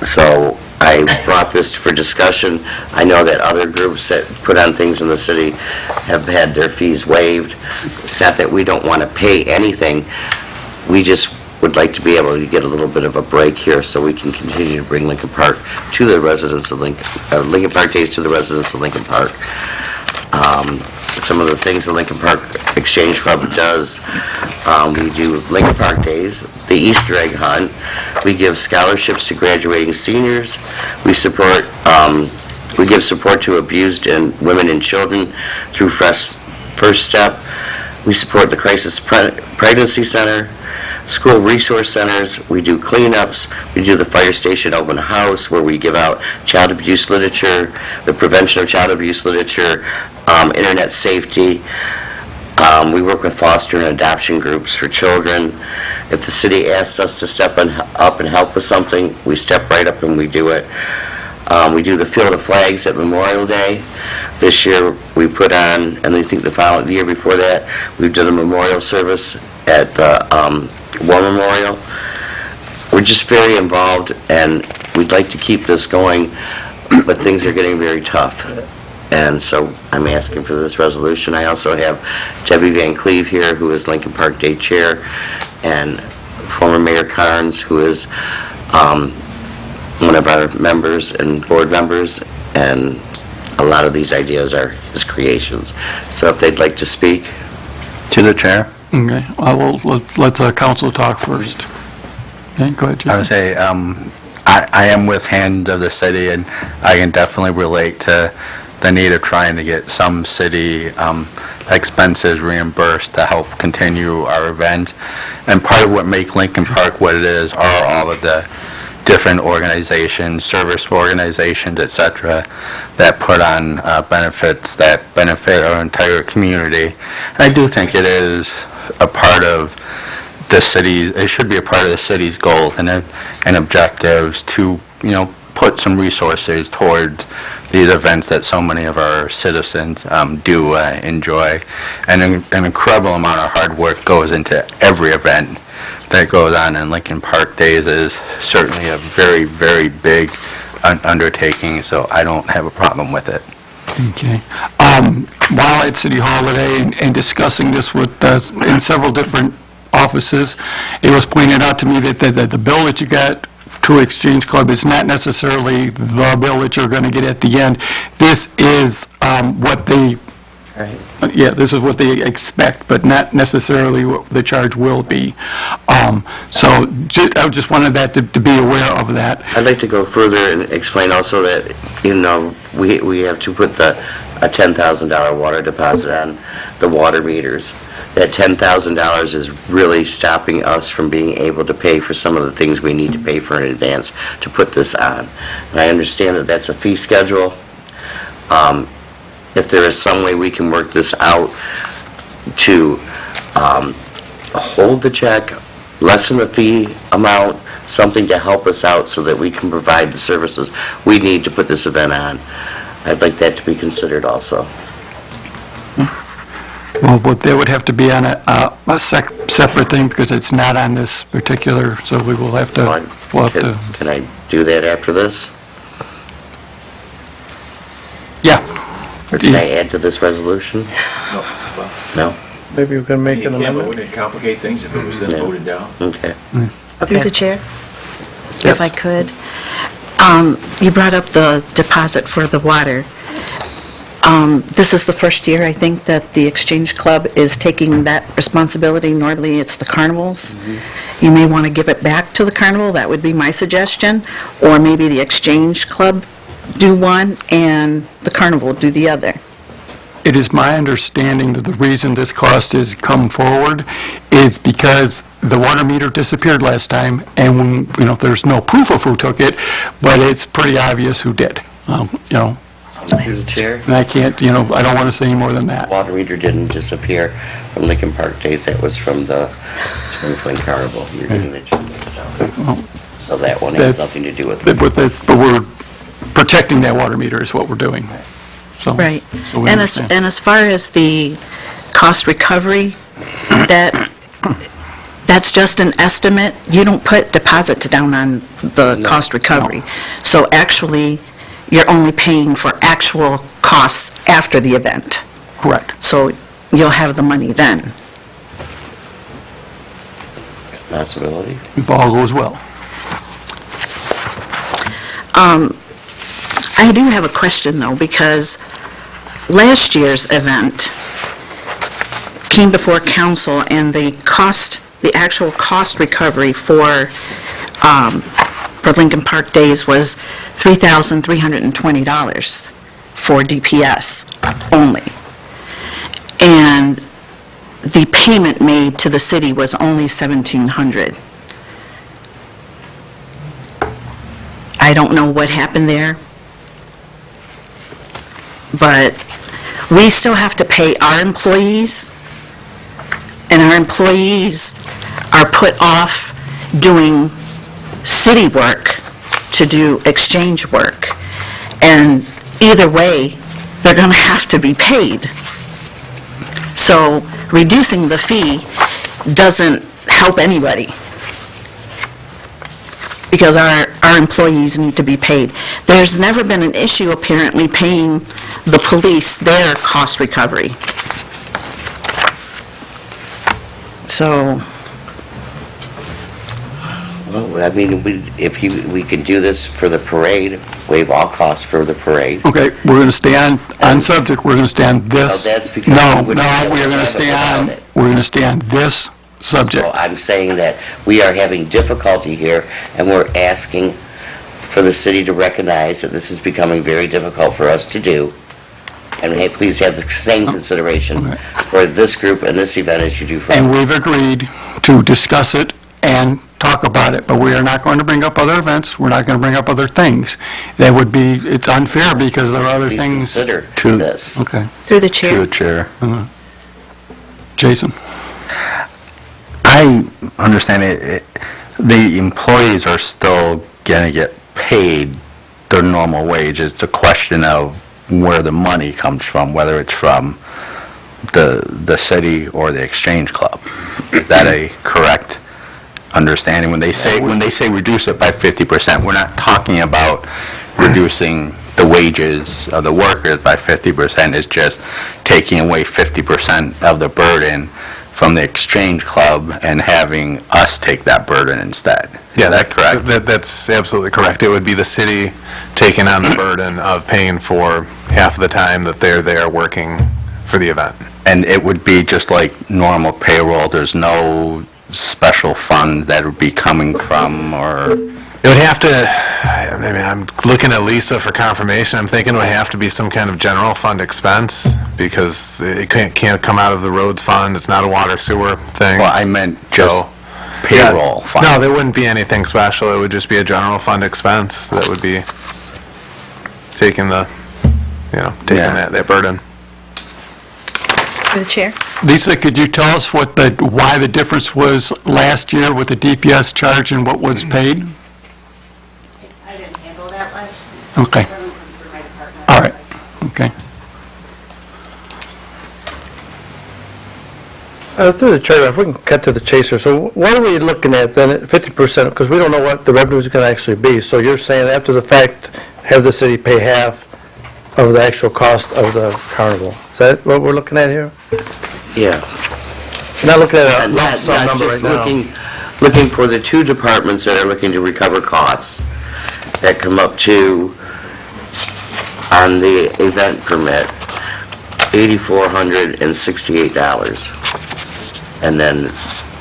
Speaker 10: So I brought this for discussion. I know that other groups that put on things in the city have had their fees waived. It's not that we don't want to pay anything. We just would like to be able to get a little bit of a break here so we can continue to bring Lincoln Park to the residents of Lincoln Park Days to the residents of Lincoln Park. some of the things the Lincoln Park Exchange Club does. We do Lincoln Park Days, the Easter egg hunt. We give scholarships to graduating seniors. We give support to abused and women and children through First Step. We support the Crisis Pregnancy Center, school resource centers. We do cleanups. We do the fire station open house where we give out child abuse literature, the prevention of child abuse literature, internet safety. We work with foster and adoption groups for children. If the city asks us to step up and help with something, we step right up and we do it. We do the Field of Flags at Memorial Day. This year, we put on, and I think the year before that, we've done a memorial service at the War Memorial. We're just very involved, and we'd like to keep this going, but things are getting very tough. And so I'm asking for this resolution. I also have Debbie Van Cleve here, who is Lincoln Park Day Chair, and former Mayor Carnes, who is one of our members and board members, and a lot of these ideas are his creations. So if they'd like to speak.
Speaker 14: To the chair.
Speaker 4: Okay, let the council talk first. Okay, go ahead, Jim.
Speaker 14: I would say, I am with Hand of the City, and I can definitely relate to the need of trying to get some city expenses reimbursed to help continue our event. And part of what make Lincoln Park what it is are all of the different organizations, service organizations, et cetera, that put on benefits that benefit our entire community. And I do think it is a part of the city's, it should be a part of the city's goals and objectives to, put some resources towards these events that so many of our citizens do enjoy. And an incredible amount of hard work goes into every event that goes on, and Lincoln Park Days is certainly a very, very big undertaking, so I don't have a problem with it.
Speaker 4: Okay. While at City Hall today and discussing this with, in several different offices, it was pointed out to me that the bill that you got to Exchange Club is not necessarily the bill that you're going to get at the end. This is what they, this is what they expect, but not necessarily what the charge will be. So I just wanted that to be aware of that.
Speaker 10: I'd like to go further and explain also that, we have to put a $10,000 water deposit on the water meters. That $10,000 is really stopping us from being able to pay for some of the things we need to pay for in advance to put this on. And I understand that that's a fee schedule. If there is some way we can work this out to hold the check, lessen the fee amount, something to help us out so that we can provide the services we need to put this event on, I'd like that to be considered also.
Speaker 4: Well, but they would have to be on a separate thing because it's not on this particular, so we will have to,
Speaker 10: Can I do that after this?
Speaker 4: Yeah.
Speaker 10: Or can I add to this resolution? No?
Speaker 13: Maybe we can make an
Speaker 2: but
Speaker 13: amendment.
Speaker 2: wouldn't it complicate things if it was then voted down?
Speaker 10: Okay.
Speaker 11: Through the chair, if I could. You brought up the deposit for the water. This is the first year, I think, that the Exchange Club is taking that responsibility. Normally, it's the carnivals. You may want to give it back to the carnival, that would be my suggestion. Or maybe the Exchange Club do one and the carnival do the other.
Speaker 4: It is my understanding that the reason this cost has come forward is because the water meter disappeared last time, and there's no proof of who took it, but it's pretty obvious who did.
Speaker 10: Through the chair?
Speaker 4: And I can't, I don't want to say any more than that.
Speaker 10: Water meter didn't disappear from Lincoln Park Days. That was from the Spring Fling Carnival. You're getting it. So that one has nothing to do with it.
Speaker 4: But we're protecting that water meter is what we're doing. So,
Speaker 11: Right.
Speaker 4: so we
Speaker 11: And
Speaker 4: understand.
Speaker 11: as far as the cost recovery, that's just an estimate. You don't put deposits down on the cost recovery. So actually, you're only paying for actual costs after the event.
Speaker 4: Correct.
Speaker 11: So you'll have the money then.
Speaker 10: Possibility.
Speaker 4: If all goes well.
Speaker 11: I do have a question, though, because last year's event, came before council, and the actual cost recovery for Lincoln Park Days was $3,320 for DPS only. And the payment made to the city was only $1,700. I don't know what happened there, but we still have to pay our employees, and our employees are put off doing city work to do exchange work. And either way, they're going to have to be paid. So reducing the fee doesn't help anybody, because our employees need to be paid. There's never been an issue, apparently, paying the police their cost recovery. So,
Speaker 10: Well, I mean, we could do this for the parade, waive all costs for the parade.
Speaker 4: Okay, we're going to stay on subject, we're going to stay on this.
Speaker 10: No, that's because
Speaker 4: No,
Speaker 10: we wouldn't be able
Speaker 4: we're
Speaker 10: to
Speaker 4: going to
Speaker 10: have it
Speaker 4: stay
Speaker 10: without
Speaker 4: on,
Speaker 10: it.
Speaker 4: we're going to stay on this subject.
Speaker 10: So I'm saying that we are having difficulty here, and we're asking for the city to recognize that this is becoming very difficult for us to do. And hey, please have the same consideration for this group and this event as you do for
Speaker 4: And we've agreed to discuss it and talk about it, but we are not going to bring up other events, we're not going to bring up other things. That would be, it's unfair because there are other
Speaker 10: Please
Speaker 4: things.
Speaker 10: consider
Speaker 14: To-
Speaker 10: this.
Speaker 4: Okay.
Speaker 11: through the
Speaker 14: To
Speaker 11: chair.
Speaker 14: the chair.
Speaker 4: Jason?
Speaker 14: I understand the employees are still going to get paid their normal wage. It's a question of where the money comes from, whether it's from the city or the Exchange Club. Is that a correct understanding? When they say reduce it by 50%, we're not talking about reducing the wages of the workers by 50%. It's just taking away 50% of the burden from the Exchange Club and having us take that burden instead.
Speaker 7: Yeah,
Speaker 14: Is that correct?
Speaker 7: That's absolutely correct. It would be the city taking on the burden of paying for half of the time that they're there working for the event.
Speaker 14: And it would be just like normal payroll, there's no special fund that would be coming from, or?
Speaker 7: It would have to, I mean, I'm looking at Lisa for confirmation. I'm thinking it would have to be some kind of general fund expense, because it can't come out of the roads fund. It's not a water sewer thing.
Speaker 14: Well, I meant just
Speaker 7: So,
Speaker 14: payroll fund.
Speaker 7: No, there wouldn't be anything special. It would just be a general fund expense that would be taking that burden.
Speaker 11: Through the chair.
Speaker 4: Lisa, could you tell us why the difference was last year with the DPS charge and what was paid?
Speaker 15: I didn't handle that much.
Speaker 4: Okay.
Speaker 15: It doesn't come through my department.
Speaker 4: All right, okay.
Speaker 13: Through the chair, if we can cut to the chase here, so what are we looking at then at 50%? Because we don't know what the revenue is going to actually be. So you're saying after the fact, have the city pay half of the actual cost of the carnival? Is that what we're looking at here?
Speaker 10: Yeah.
Speaker 13: We're not looking at a
Speaker 10: And
Speaker 13: lump
Speaker 10: not
Speaker 13: sum number right
Speaker 10: just
Speaker 13: now.
Speaker 10: looking for the two departments that are looking to recover costs that come up to, on the event permit, $8,468. And then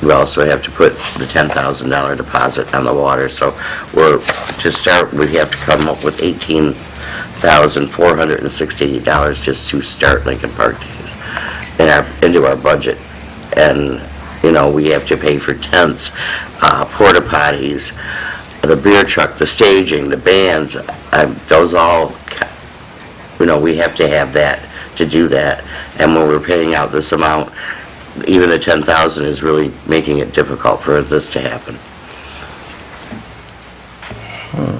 Speaker 10: we also have to put the $10,000 deposit on the water. So to start, we have to come up with $18,468 just to start Lincoln Park into our budget. And, we have to pay for tents, porta potties, the beer truck, the staging, the bands, those all, we have to have that to do that. And when we're paying out this amount, even the 10,000 is really making it difficult for this to happen.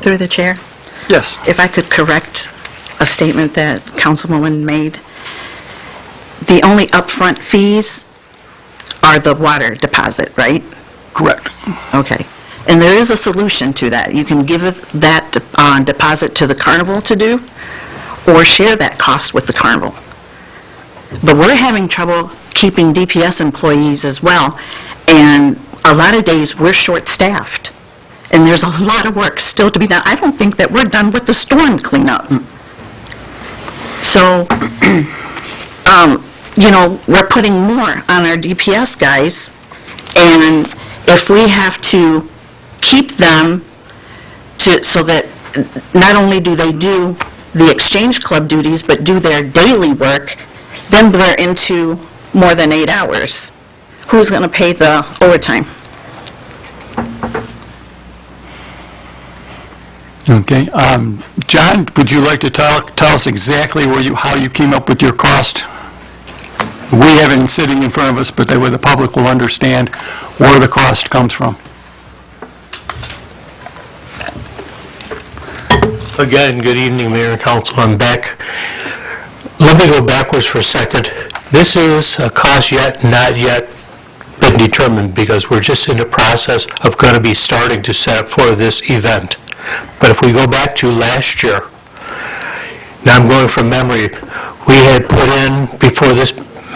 Speaker 11: Through the chair.
Speaker 4: Yes.
Speaker 11: If I could correct a statement that Councilwoman made. The only upfront fees are the water deposit, right?
Speaker 4: Correct.
Speaker 11: Okay. And there is a solution to that. You can give that deposit to the carnival to do, or share that cost with the carnival. But we're having trouble keeping DPS employees as well, and a lot of days we're short-staffed, and there's a lot of work still to be done. I don't think that we're done with the storm cleanup. So, we're putting more on our DPS guys, and if we have to keep them so that not only do they do the Exchange Club duties, but do their daily work, then they're into more than 8 hours. Who's going to pay the overtime?
Speaker 4: Okay. John, would you like to tell us exactly how you came up with your cost? We have it sitting in front of us, but that way the public will understand where the cost comes from.
Speaker 8: Again, good evening, Mayor and Council. I'm back. Let me go backwards for a second. This is a cost not yet been determined because we're just in the process of going to be starting to set up for this event. But if we go back to last year, now I'm going from memory, we had put in before this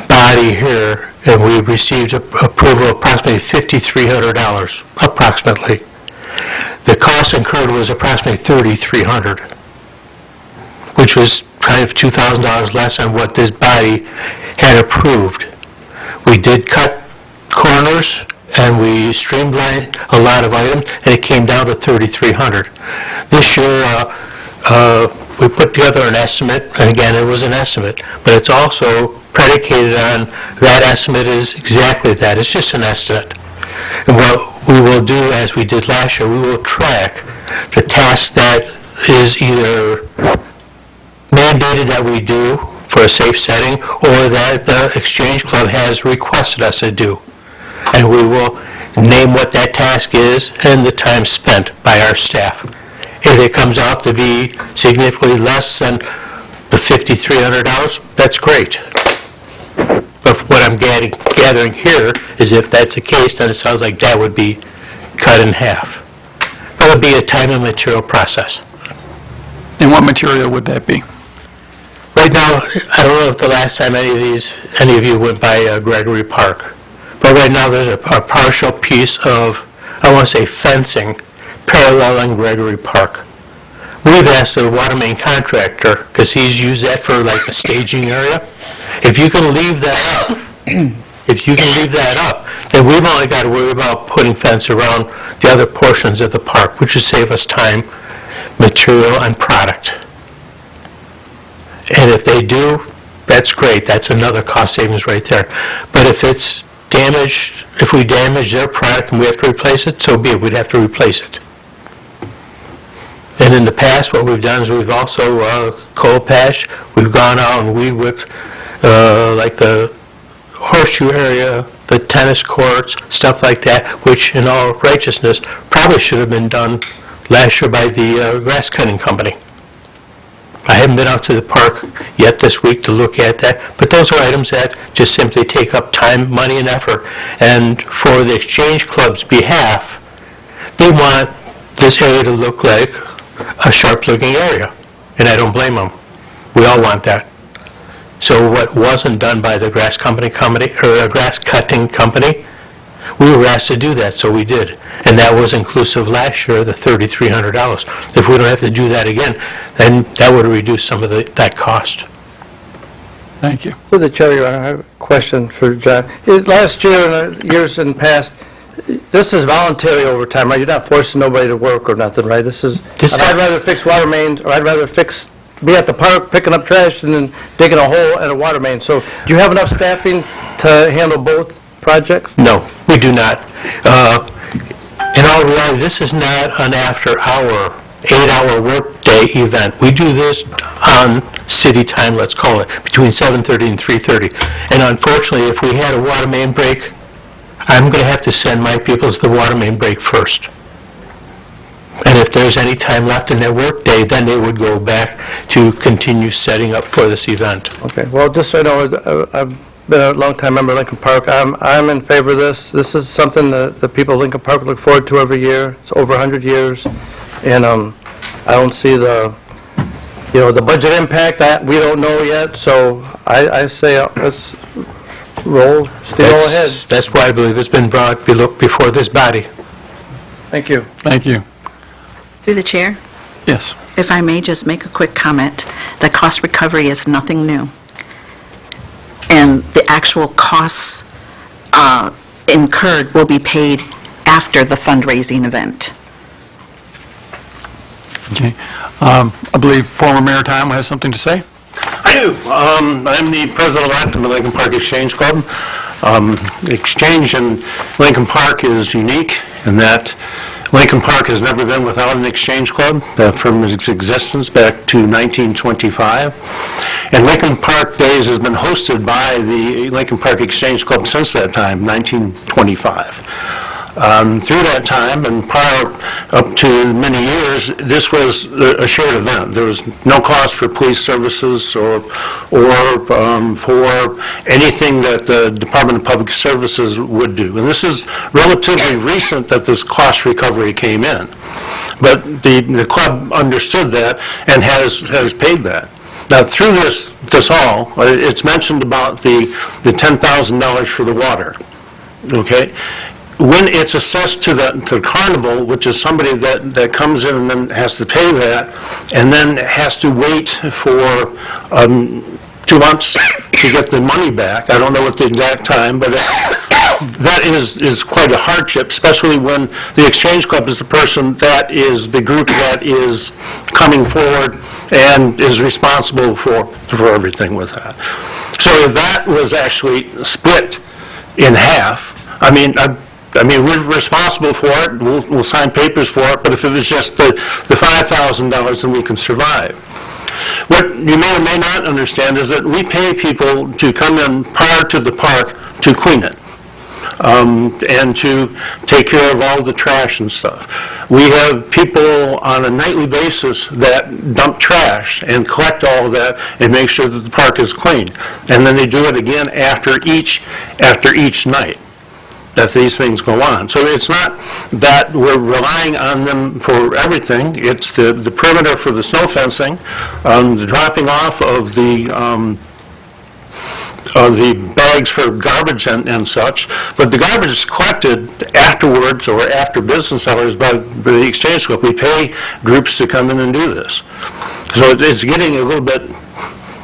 Speaker 8: body here, and we received approval of approximately $5,300, approximately. The cost incurred was approximately $3,300, which was kind of $2,000 less than what this body had approved. We did cut corners and we streamlined a lot of items, and it came down to $3,300. This year, we put together an estimate, and again, it was an estimate, but it's also predicated on that estimate is exactly that. It's just an estimate. And what we will do, as we did last year, we will track the task that is either mandated that we do for a safe setting or that the Exchange Club has requested us to do. And we will name what that task is and the time spent by our staff. If it comes out to be significantly less than the $5,300, that's great. But what I'm gathering here is if that's the case, then it sounds like that would be cut in half. That would be a time and material process.
Speaker 4: And what material would that be?
Speaker 8: Right now, I don't know if the last time any of you went by Gregory Park, but right now there's a partial piece of, I want to say fencing, paralleling Gregory Park. We've asked the water main contractor, because he's used that for like a staging area, if you can leave that up, then we've only got to worry about putting fence around the other portions of the park, which would save us time, material, and product. And if they do, that's great. That's another cost savings right there. But if it's damaged, if we damage their product and we have to replace it, so be it. We'd have to replace it. And in the past, what we've done is we've also cold patched. We've gone out and weed whipped like the horseshoe area, the tennis courts, stuff like that, which in all righteousness probably should have been done last year by the grass cutting company. I haven't been out to the park yet this week to look at that, but those are items that just simply take up time, money, and effort. And for the Exchange Club's behalf, they want this area to look like a sharp-looking area, and I don't blame them. We all want that. So what wasn't done by the grass cutting company, we were asked to do that, so we did. And that was inclusive last year of the $3,300. If we don't have to do that again, then that would reduce some of that cost.
Speaker 13: Thank you. Through the chair, Your Honor, I have a question for John. Last year and years in the past, this is voluntary overtime, right? You're not forcing nobody to work or nothing, right? I'd rather fix water mains, or I'd rather be at the park picking up trash and then digging a hole at a water main. So do you have enough staffing to handle both projects?
Speaker 8: No, we do not. In all reality, this is not an after-hour, 8-hour workday event. We do this on city time, let's call it, between 7:30 and 3:30. And unfortunately, if we had a water main break, I'm going to have to send my people to the water main break first. And if there's any time left in their workday, then they would go back to continue setting up for this event.
Speaker 13: Okay, well, just so you know, I've been a long-time member of Lincoln Park. I'm in favor of this. This is something that the people of Lincoln Park look forward to every year. It's over 100 years. And I don't see the budget impact that we don't know yet. So I say let's roll ahead.
Speaker 8: That's why I believe it's been brought before this body.
Speaker 13: Thank you.
Speaker 4: Thank you.
Speaker 11: Through the chair,
Speaker 4: Yes.
Speaker 11: if I may just make a quick comment, the cost recovery is nothing new. and the actual costs incurred will be paid after the fundraising event.
Speaker 4: Okay. I believe former Mayor Tom has something to say.
Speaker 16: I do. I'm the president-elect of the Lincoln Park Exchange Club. The exchange in Lincoln Park is unique in that Lincoln Park has never been without an exchange club from its existence back to 1925. And Lincoln Park Days has been hosted by the Lincoln Park Exchange Club since that time, 1925. Through that time and prior up to many years, this was a shared event. There was no cost for police services or for anything that the Department of Public Services would do. And this is relatively recent that this cost recovery came in. But the club understood that and has paid that. Now, through this all, it's mentioned about the $10,000 for the water, okay? When it's assessed to the carnival, which is somebody that comes in and then has to pay that, and then has to wait for 2 months to get the money back. I don't know what the exact time, but that is quite a hardship, especially when the Exchange Club is the person that is the group that is coming forward and is responsible for everything with that. So if that was actually split in half, I mean, we're responsible for it, we'll sign papers for it, but if it was just the $5,000, then we can survive. What you may or may not understand is that we pay people to come in prior to the park to clean it, and to take care of all the trash and stuff. We have people on a nightly basis that dump trash and collect all of that and make sure that the park is clean. And then they do it again after each night that these things go on. So it's not that we're relying on them for everything. It's the perimeter for the snow fencing, the dropping off of the bags for garbage and such. But the garbage is collected afterwards or after business hours by the Exchange Club. We pay groups to come in and do this. So it's getting a little bit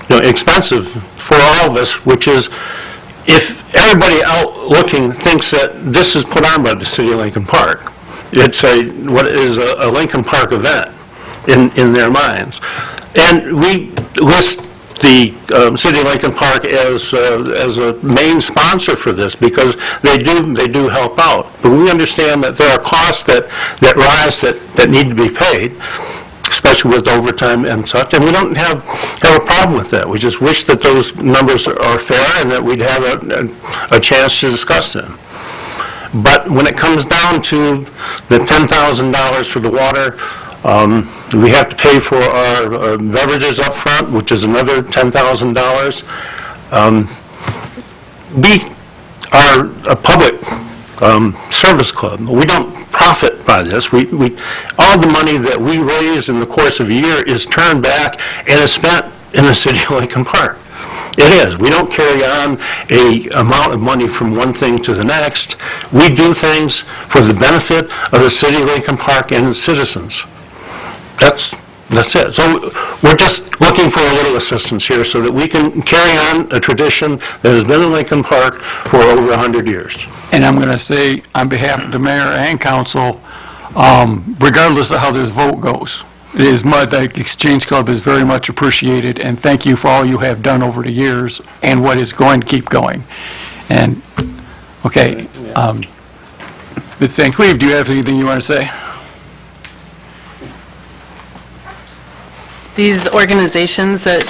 Speaker 16: expensive for all of us, which is, if everybody out looking thinks that this is put on by the City of Lincoln Park, it's what is a Lincoln Park event in their minds. And we list the City of Lincoln Park as a main sponsor for this because they do help out. But we understand that there are costs that rise that need to be paid, especially with overtime and such, and we don't have a problem with that. We just wish that those numbers are fair and that we'd have a chance to discuss them. But when it comes down to the $10,000 for the water, we have to pay for our beverages up front, which is another $10,000. We are a public service club. We don't profit by this. We all the money that we raise in the course of a year is turned back and is spent in the City of Lincoln Park. It is. We don't carry on a amount of money from one thing to the next. We do things for the benefit of the City of Lincoln Park and its citizens. That's it. So we're just looking for a little assistance here so that we can carry on a tradition that has been in Lincoln Park for over 100 years.
Speaker 4: And I'm going to say, on behalf of the mayor and council, regardless of how this vote goes, the Exchange Club is very much appreciated, and thank you for all you have done over the years and what is going to keep going. And, okay, Ms. Van Cleve, do you have anything you want to say?
Speaker 17: These organizations that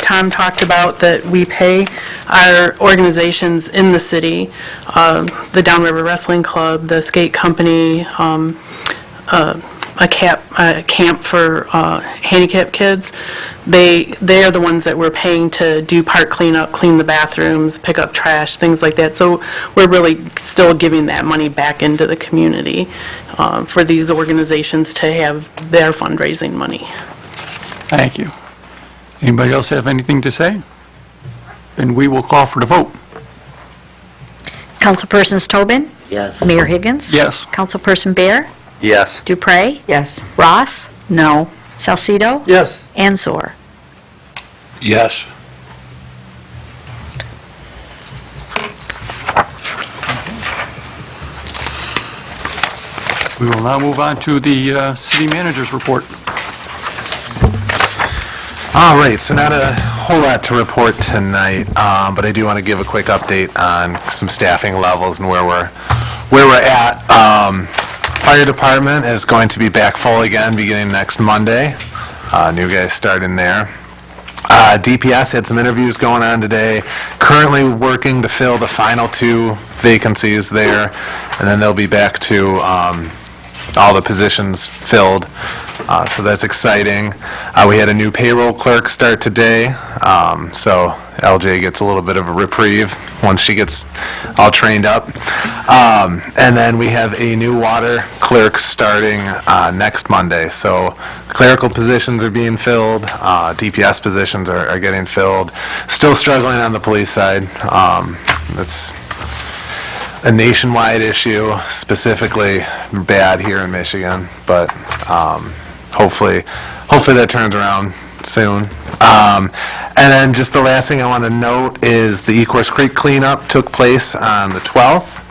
Speaker 17: Tom talked about that we pay are organizations in the city, the Downriver Wrestling Club, the Skate Company, a camp for handicapped kids. They are the ones that we're paying to do park cleanup, clean the bathrooms, pick up trash, things like that. So we're really still giving that money back into the community for these organizations to have their fundraising money.
Speaker 4: Thank you. Anybody else have anything to say? Then we will call for the vote.
Speaker 3: Councilpersons Tobin?
Speaker 10: Yes.
Speaker 3: Mayor Higgins?
Speaker 4: Yes.
Speaker 3: Councilperson Bear?
Speaker 6: Yes.
Speaker 3: Dupre?
Speaker 1: Yes.
Speaker 3: Ross?
Speaker 11: No.
Speaker 3: Salcido?
Speaker 13: Yes.
Speaker 3: And Zor.
Speaker 2: Yes.
Speaker 4: We will now move on to the city manager's report.
Speaker 7: All right, so not a whole lot to report tonight, but I do want to give a quick update on some staffing levels and where we're at. Fire department is going to be back full again beginning next Monday. New guys starting there. DPS had some interviews going on today, currently working to fill the final 2 vacancies there, and then they'll be back to all the positions filled, so that's exciting. We had a new payroll clerk start today, so LJ gets a little bit of a reprieve once she gets all trained up. And then we have a new water clerk starting next Monday. So clerical positions are being filled, DPS positions are getting filled. Still struggling on the police side. It's a nationwide issue, specifically bad here in Michigan, but hopefully that turns around soon. And then just the last thing I want to note is the Ecorse Creek cleanup took place on the 12th.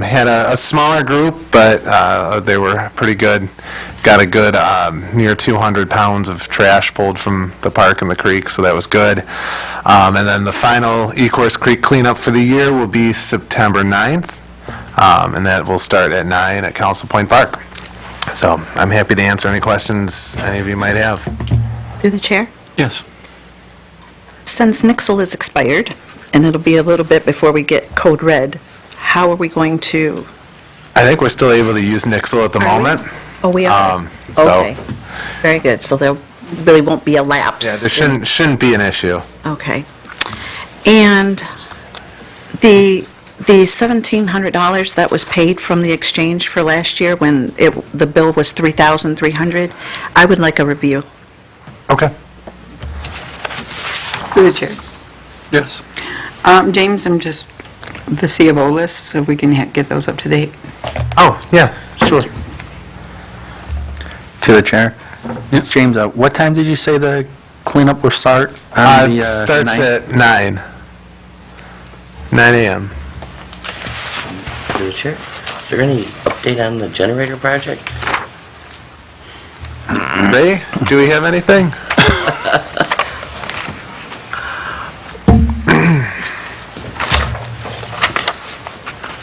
Speaker 7: Had a smaller group, but they were pretty good. Got a good near 200 pounds of trash pulled from the park and the creek, so that was good. And then the final Ecorse Creek cleanup for the year will be September 9th, and that will start at 9 at Council Point Park. So I'm happy to answer any questions any of you might have.
Speaker 11: Through the chair?
Speaker 4: Yes.
Speaker 11: Since Nixle is expired, and it'll be a little bit before we get Code Red, how are we going to?
Speaker 7: I think we're still able to use Nixle at the moment.
Speaker 11: Oh, we are?
Speaker 7: So-
Speaker 11: Okay. Very good. So there really won't be a lapse.
Speaker 7: Yeah, there shouldn't be an issue.
Speaker 11: Okay. And the $1,700 that was paid from the exchange for last year when the bill was $3,300, I would like a review.
Speaker 7: Okay.
Speaker 1: Through the chair.
Speaker 4: Yes.
Speaker 1: James, I'm just, the C of O lists, if we can get those up to date.
Speaker 7: Oh, yeah, sure.
Speaker 14: To the chair. James, what time did you say the cleanup will start? On
Speaker 7: It starts
Speaker 14: 9th?
Speaker 7: at 9 a.m.
Speaker 10: Through the chair, is there any update on the generator project?
Speaker 7: Ray, do we have anything?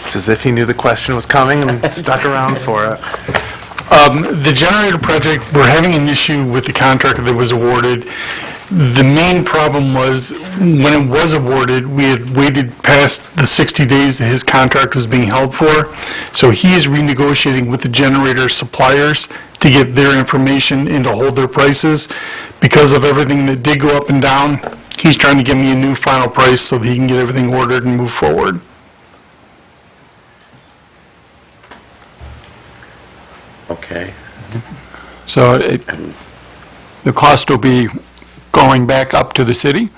Speaker 7: It's as if he knew the question was coming and stuck around for it.
Speaker 5: The generator project, we're having an issue with the contractor that was awarded. The main problem was, when it was awarded, we had waited past the 60 days that his contract was being held for. So he is renegotiating with the generator suppliers to get their information and to hold their prices. Because of everything that did go up and down, he's trying to get me a new final price so that he can get everything ordered and move forward.
Speaker 10: Okay.
Speaker 4: So the cost will be going back up to the city?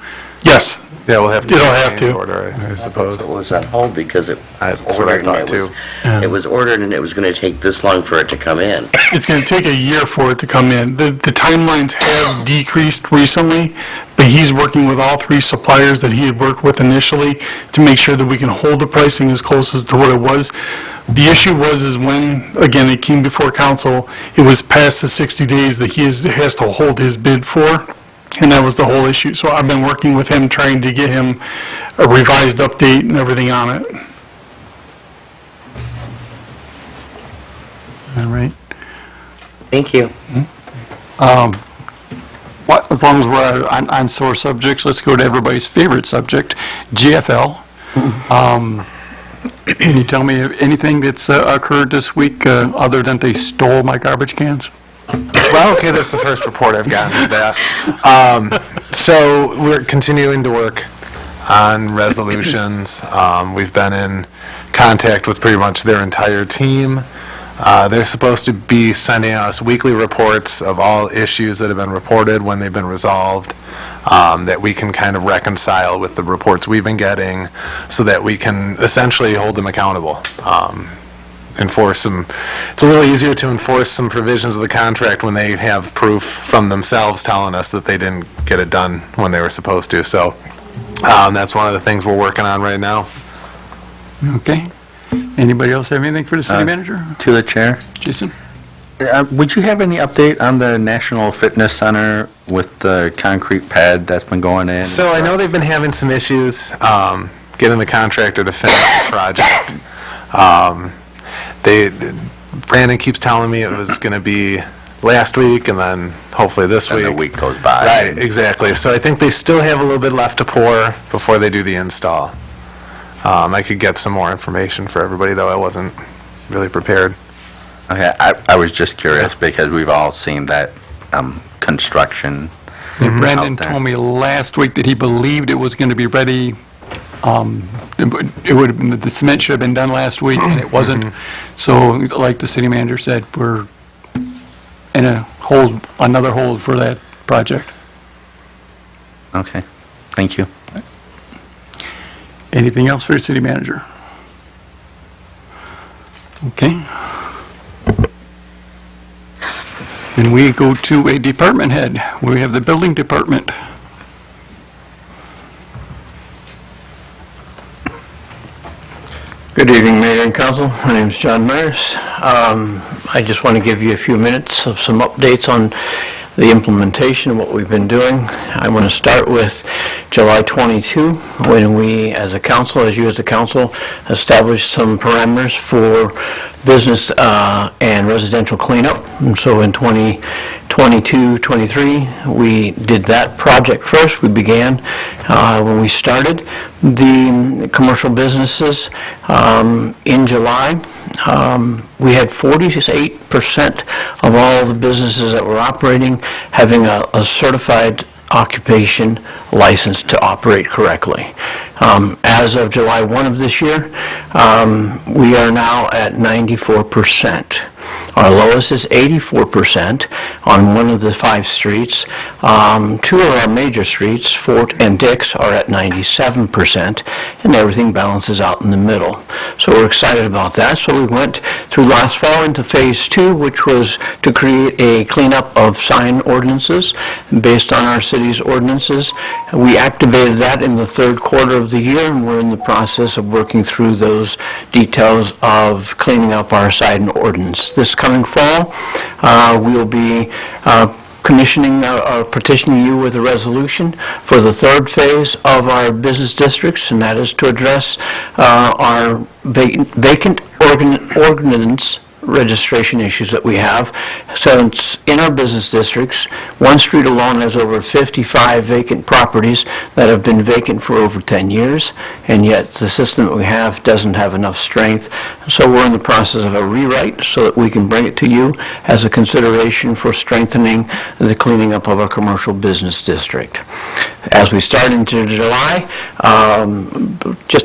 Speaker 5: Yes.
Speaker 7: Yeah, we'll have to.
Speaker 5: It'll have to.
Speaker 7: Order, I suppose.
Speaker 10: It was on hold because it was
Speaker 7: That's what I
Speaker 10: ordered and
Speaker 7: thought too.
Speaker 10: it was ordered and it was going to take this long for it to come in.
Speaker 5: It's going to take a year for it to come in. The timelines have decreased recently, but he's working with all 3 suppliers that he had worked with initially to make sure that we can hold the pricing as close as to what it was. The issue is when, again, it came before council, it was past the 60 days that he has to hold his bid for, and that was the whole issue. So I've been working with him, trying to get him a revised update and everything on it.
Speaker 4: All right.
Speaker 10: Thank you.
Speaker 4: As long as we're on sore subjects, let's go to everybody's favorite subject, GFL. Can you tell me anything that's occurred this week other than they stole my garbage cans?
Speaker 7: Well, okay, that's the first report I've gotten of that. So we're continuing to work on resolutions. We've been in contact with pretty much their entire team. They're supposed to be sending us weekly reports of all issues that have been reported, when they've been resolved, that we can kind of reconcile with the reports we've been getting, so that we can essentially hold them accountable. Enforce some, it's a little easier to enforce some provisions of the contract when they have proof from themselves telling us that they didn't get it done when they were supposed to. So that's one of the things we're working on right now.
Speaker 4: Okay. Anybody else have anything for the city manager?
Speaker 6: To the chair.
Speaker 4: Jason?
Speaker 6: Would you have any update on the National Fitness Center with the concrete pad that's been going in?
Speaker 7: So I know they've been having some issues getting the contractor to finish the project. Brandon keeps telling me it was going to be last week and then hopefully this week.
Speaker 6: And the week goes by.
Speaker 7: Right, exactly. So I think they still have a little bit left to pour before they do the install. I could get some more information for everybody, though I wasn't really prepared.
Speaker 6: Okay, I was just curious because we've all seen that construction.
Speaker 4: Brandon told me last week that he believed it was going to be ready, it would have been, the cement should have been done last week, and it wasn't. So, like the city manager said, we're in another hold for that project.
Speaker 6: Okay, thank you.
Speaker 4: Anything else for the city manager? Okay. Then we go to a department head. We have the building department.
Speaker 18: Good evening, Mayor and Council. My name is John Myers. I just want to give you a few minutes of some updates on the implementation of what we've been doing. I want to start with July 22, when we, as a council, as you as a council, established some parameters for business and residential cleanup. And so in 2022-23, we did that project first. We began when we started the commercial businesses in July. We had 48% of all the businesses that were operating having a certified occupation license to operate correctly. As of July 1 of this year, we are now at 94%. Our lowest is 84% on one of the 5 streets. 2 of our major streets, Fort and Dix, are at 97%, and everything balances out in the middle. So we're excited about that. So we went through last fall into phase 2, which was to create a cleanup of sign ordinances based on our city's ordinances. We activated that in the 3rd quarter of the year, and we're in the process of working through those details of cleaning up our sign ordinance. This coming fall, we'll be commissioning or petitioning you with a resolution for the 3rd phase of our business districts, and that is to address our vacant ordinance registration issues that we have. Since in our business districts, one street alone has over 55 vacant properties that have been vacant for over 10 years, and yet the system that we have doesn't have enough strength. So we're in the process of a rewrite so that we can bring it to you as a consideration for strengthening the cleaning up of our commercial business district. As we start into July, just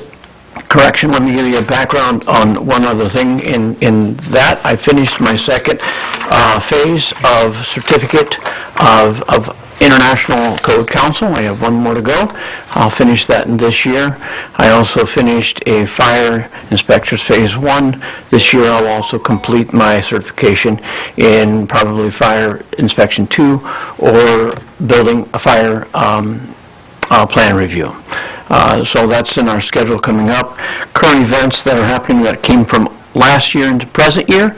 Speaker 18: correction, let me give you a background on one other thing. In that, I finished my 2nd phase of certificate of International Code Council. I have one more to go. I'll finish that in this year. I also finished a fire inspectors phase 1. This year I'll also complete my certification in probably fire inspection 2 or building a fire plan review. So that's in our schedule coming up. Current events that are happening that came from last year into present year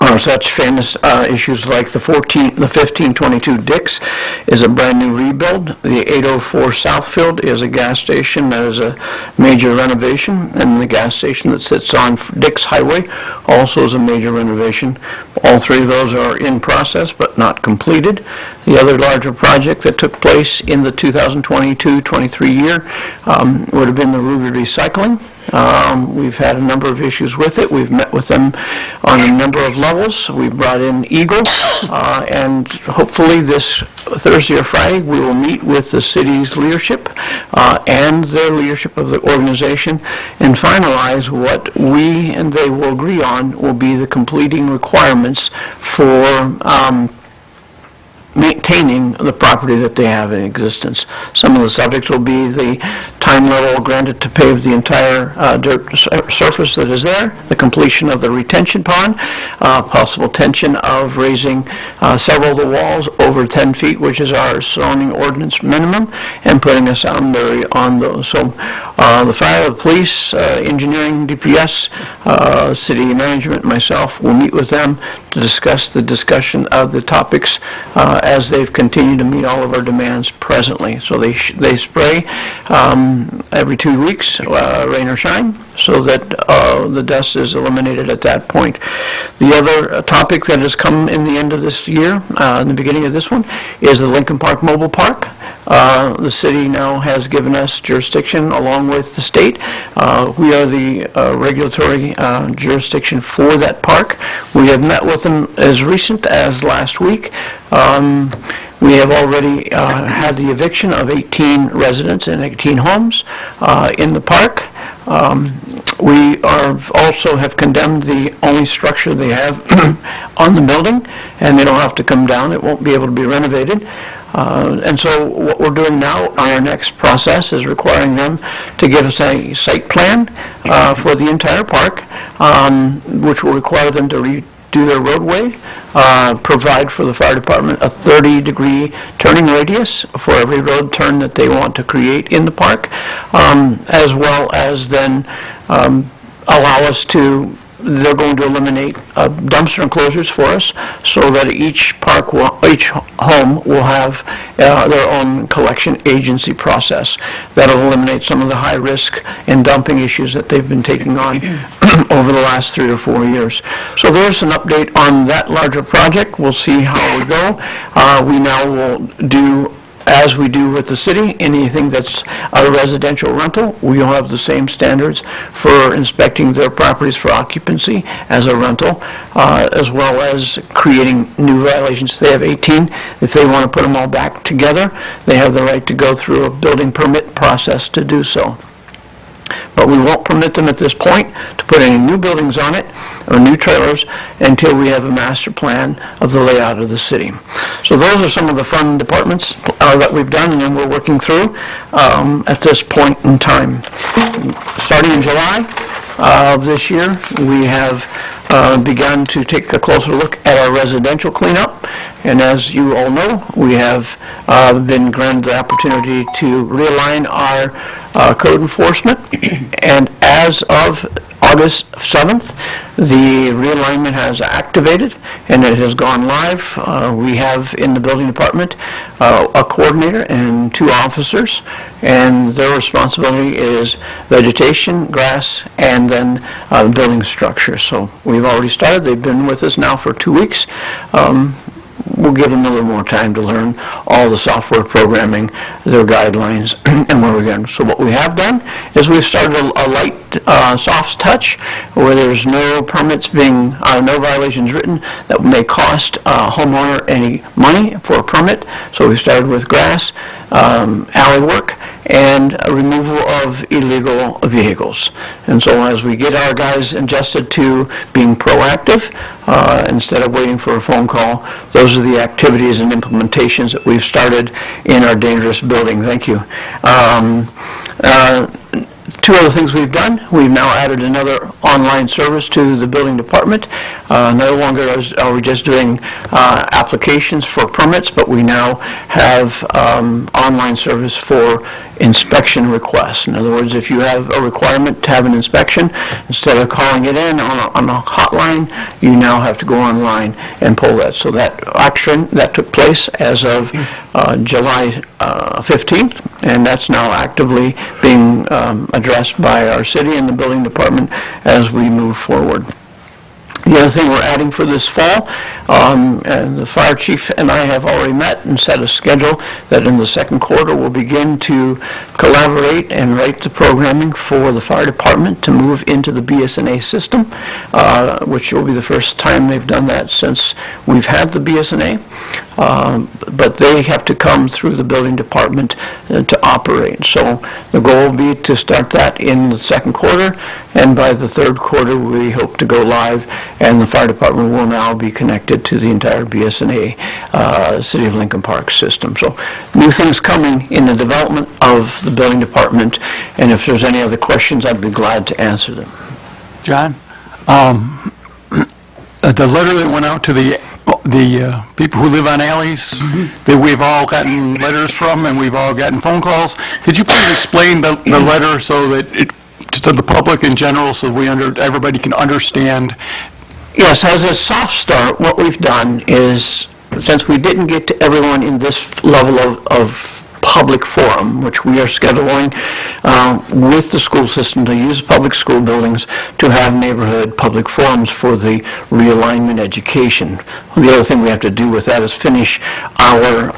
Speaker 18: are such famous issues like the 1522 Dix is a brand new rebuild. The 804 Southfield is a gas station that is a major renovation, and the gas station that sits on Dix Highway also is a major renovation. All 3 of those are in process but not completed. The other larger project that took place in the 2022-23 year would have been the Ruby Recycling. We've had a number of issues with it. We've met with them on a number of levels. We brought in Eagle, and hopefully this Thursday or Friday we will meet with the city's leadership and their leadership of the organization and finalize what we and they will agree on will be the completing requirements for maintaining the property that they have in existence. Some of the subjects will be the time level granted to pave the entire dirt surface that is there, the completion of the retention pond, possible intention of raising several of the walls over 10 feet, which is our zoning ordinance minimum, and putting a sound barrier on those. So The fire, the police, engineering, DPS, city management, myself will meet with them to discuss the discussion of the topics as they've continued to meet all of our demands presently. So they spray every 2 weeks, rain or shine, so that the dust is eliminated at that point. The other topic that has come in the end of this year, in the beginning of this one, is the Lincoln Park Mobile Park. The city now has given us jurisdiction along with the state. We are the regulatory jurisdiction for that park. We have met with them as recent as last week. We have already had the eviction of 18 residents and 18 homes in the park. We also have condemned the only structure they have on the building, and they don't have to come down. It won't be able to be renovated. And so what we're doing now on our next process is requiring them to give us a site plan for the entire park, which will require them to redo their roadway, provide for the fire department a 30-degree turning radius for every road turn that they want to create in the park, as well as then allow us to, they're going to eliminate dumpster enclosures for us so that each home will have their own collection agency process. That'll eliminate some of the high risk and dumping issues that they've been taking on over the last 3 or 4 years. So there's an update on that larger project. We'll see how we go. We now will do, as we do with the city, anything that's a residential rental, we will have the same standards for inspecting their properties for occupancy as a rental, as well as creating new violations. They have 18. If they want to put them all back together, they have the right to go through a building permit process to do so. But we won't permit them at this point to put any new buildings on it or new trailers until we have a master plan of the layout of the city. So those are some of the fun departments that we've done and we're working through at this point in time. Starting in July of this year, we have begun to take a closer look at our residential cleanup. And as you all know, we have been granted the opportunity to realign our code enforcement. And as of August 7th, the realignment has activated and it has gone live. We have in the building department a coordinator and 2 officers, and their responsibility is vegetation, grass, and then building structure. So we've already started. They've been with us now for 2 weeks. We'll give them a little more time to learn all the software programming, their guidelines, and where we're going. So what we have done is we've started a light, soft touch where there's no permits being, no violations written that may cost a homeowner any money for a permit. So we started with grass, alley work, and a removal of illegal vehicles. And so as we get our guys adjusted to being proactive, instead of waiting for a phone call, those are the activities and implementations that we've started in our dangerous building. Thank you. 2 other things we've done. We've now added another online service to the building department. No longer are we just doing applications for permits, but we now have online service for inspection requests. In other words, if you have a requirement to have an inspection, instead of calling it in on a hotline, you now have to go online and pull that. So that action that took place as of July 15th, and that's now actively being addressed by our city and the building department as we move forward. The other thing we're adding for this fall, and the fire chief and I have already met and set a schedule that in the second quarter we'll begin to collaborate and write the programming for the fire department to move into the BSNA system, which will be the first time they've done that since we've had the BSNA. But they have to come through the building department to operate. So the goal will be to start that in the second quarter, and by the third quarter we hope to go live, and the fire department will now be connected to the entire BSNA City of Lincoln Park system. So new things coming in the development of the building department, and if there's any other questions, I'd be glad to answer them.
Speaker 4: John? the letter that went out to the people who live on alleys, that we've all gotten letters from, and we've all gotten phone calls, could you please explain the letter so that to the public in general, so everybody can understand?
Speaker 18: Yes, as a soft start, what we've done is, since we didn't get to everyone in this level of public forum, which we are scheduling with the school system to use public school buildings to have neighborhood public forums for the realignment education. The other thing we have to do with that is finish our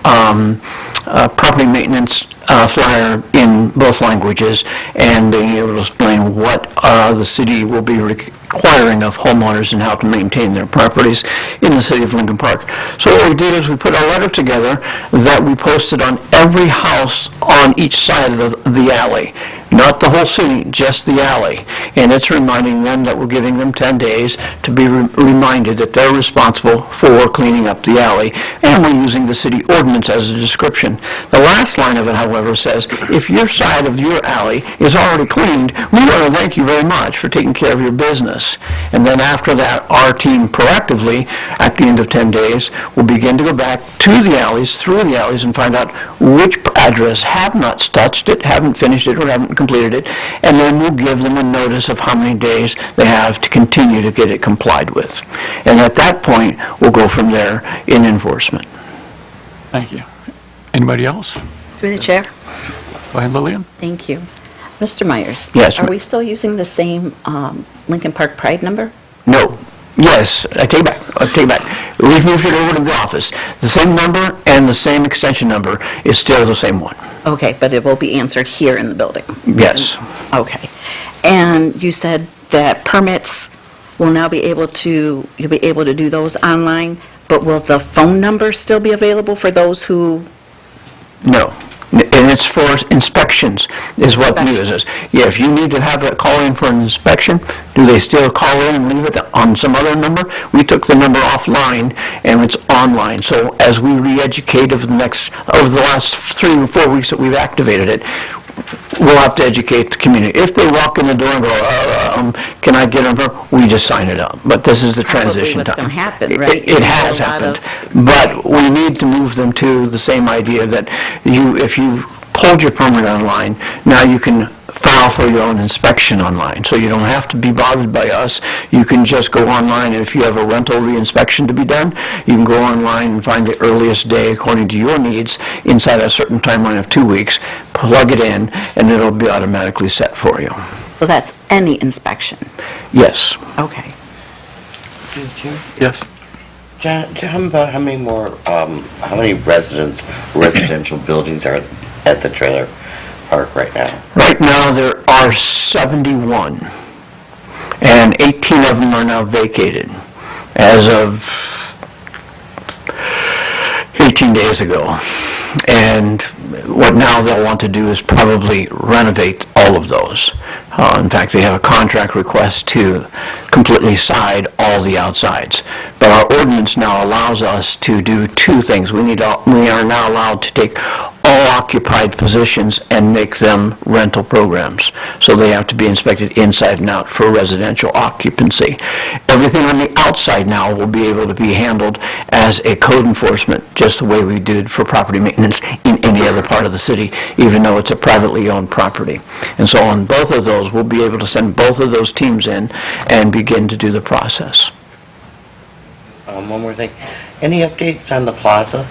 Speaker 18: property maintenance flyer in both languages and being able to explain what the city will be requiring of homeowners and how to maintain their properties in the city of Lincoln Park. So what we did is we put a letter together that we posted on every house on each side of the alley. Not the whole city, just the alley. And it's reminding them that we're giving them 10 days to be reminded that they're responsible for cleaning up the alley, and we're using the city ordinance as a description. The last line of it, however, says, if your side of your alley is already cleaned, we want to thank you very much for taking care of your business. And then after that, our team proactively, at the end of 10 days, will begin to go back to the alleys, through the alleys, and find out which address have not touched it, haven't finished it, or haven't completed it, and then we'll give them a notice of how many days they have to continue to get it complied with. And at that point, we'll go from there in enforcement.
Speaker 4: Thank you. Anybody else?
Speaker 3: Through the chair.
Speaker 4: Go ahead, Lillian.
Speaker 3: Thank you. Mr. Myers?
Speaker 18: Yes,
Speaker 3: Are
Speaker 18: ma'am.
Speaker 3: we still using the same Lincoln Park Pride number?
Speaker 18: No. Yes, I take it back. We've moved it over to the office. The same number and the same extension number is still the same one.
Speaker 3: Okay, but it will be answered here in the building?
Speaker 18: Yes.
Speaker 3: Okay. And you said that permits will now be able to, you'll be able to do those online, but will the phone number still be available for those who?
Speaker 18: No. And it's for inspections, is what the news is. Yeah, if you need to have a call in for an inspection, do they still call in and leave it on some other number? We took the number offline, and it's online. So as we re-educate over the last 3 or 4 weeks that we've activated it, we'll have to educate the community. If they walk in the door and go, can I get a number? We just sign it up. But this is the transition time.
Speaker 3: Probably what's going to happen, right?
Speaker 18: It has happened. But we need to move them to the same idea that if you pulled your permit online, now you can file for your own inspection online. So you don't have to be bothered by us. You can just go online, and if you have a rental reinspection to be done, you can go online and find the earliest day according to your needs inside a certain timeline of 2 weeks, plug it in, and it'll be automatically set for you.
Speaker 3: So that's any inspection?
Speaker 18: Yes.
Speaker 3: Okay.
Speaker 4: Yes.
Speaker 10: John, tell me about how many more, how many residential buildings are at the trailer park right now?
Speaker 18: Right now, there are 71, and 18 of them are now vacated as of 18 days ago. And what now they'll want to do is probably renovate all of those. In fact, they have a contract request to completely side all the outsides. But our ordinance now allows us to do 2 things. We are now allowed to take all occupied positions and make them rental programs. So they have to be inspected inside and out for residential occupancy. Everything on the outside now will be able to be handled as a code enforcement, just the way we did for property maintenance in any other part of the city, even though it's a privately owned property. And so on both of those, we'll be able to send both of those teams in and begin to do the process.
Speaker 10: One more thing. Any updates on the plaza?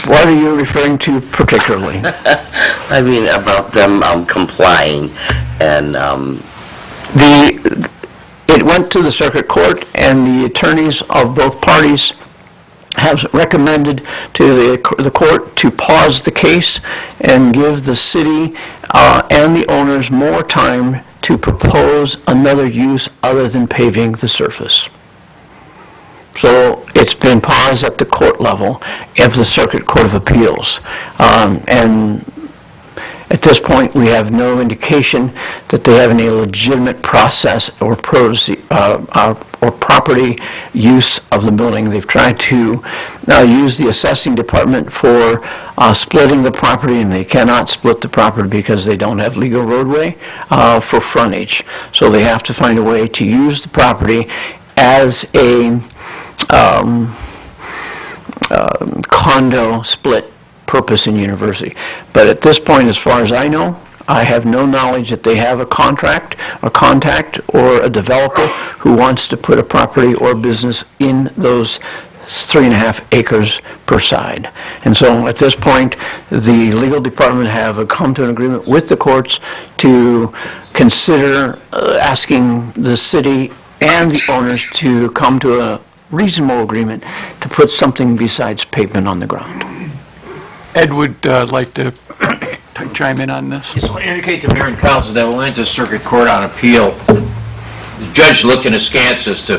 Speaker 18: What are you referring to particularly?
Speaker 10: I mean, about them complying and...
Speaker 18: It went to the circuit court, and the attorneys of both parties have recommended to the court to pause the case and give the city and the owners more time to propose another use other than paving the surface. So it's been paused at the court level of the Circuit Court of Appeals. And at this point, we have no indication that they have any legitimate process or or property use of the building. They've tried to use the assessing department for splitting the property, and they cannot split the property because they don't have legal roadway for frontage. So they have to find a way to use the property as a condo split purpose in university. But at this point, as far as I know, I have no knowledge that they have a contract, a contact, or a developer who wants to put a property or business in those 3.5 acres per side. And so at this point, the legal department have come to an agreement with the courts to consider asking the city and the owners to come to a reasonable agreement to put something besides pavement on the ground.
Speaker 4: Ed would like to chime in on this.
Speaker 2: Just want to indicate to Mayor and Council that we went to Circuit Court on appeal. The judge looked in askance as to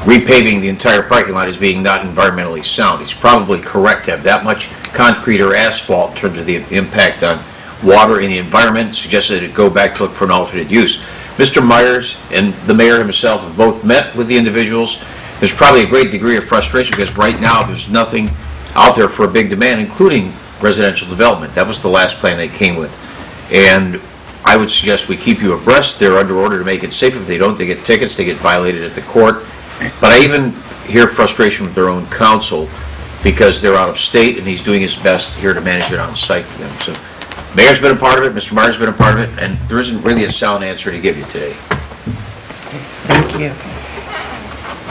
Speaker 2: repaving the entire parking lot as being not environmentally sound. He's probably correct to have that much concrete or asphalt in terms of the impact on water and the environment, suggested it go back to look for an alternate use. Mr. Myers and the mayor himself have both met with the individuals. There's probably a great degree of frustration because right now there's nothing out there for a big demand, including residential development. That was the last plan they came with. And I would suggest we keep you abreast. They're under order to make it safe. If they don't, they get tickets, they get violated at the court. But I even hear frustration with their own counsel because they're out of state and he's doing his best here to manage it on site for them. So Mayor's been a part of it, Mr. Myers has been a part of it, and there isn't really a sound answer to give you today.
Speaker 1: Thank you.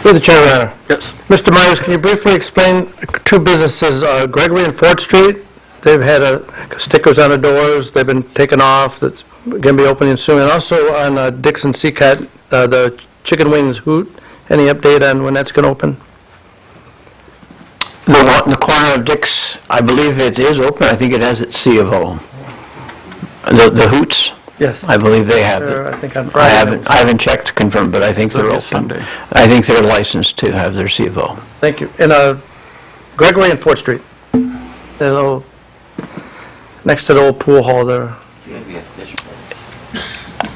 Speaker 13: Through the chair, Your Honor. Yes. Mr. Myers, can you briefly explain two businesses, Gregory and Ford Street? They've had stickers on the doors, they've been taken off, that's going to be opening soon. And also on Dixon Seacat, the Chicken Wings Hoot, any update on when that's going to open?
Speaker 18: The one in the corner of Dick's, I believe it is open. I think it has its C of O. The Hoots?
Speaker 13: Yes.
Speaker 18: I believe they have it.
Speaker 13: I think on Friday.
Speaker 18: I haven't checked to confirm, but I think they're open.
Speaker 4: Sunday.
Speaker 18: I think they're licensed to have their C of O.
Speaker 13: Thank you. And Gregory and Fort Street, the little, next to the old pool hall there.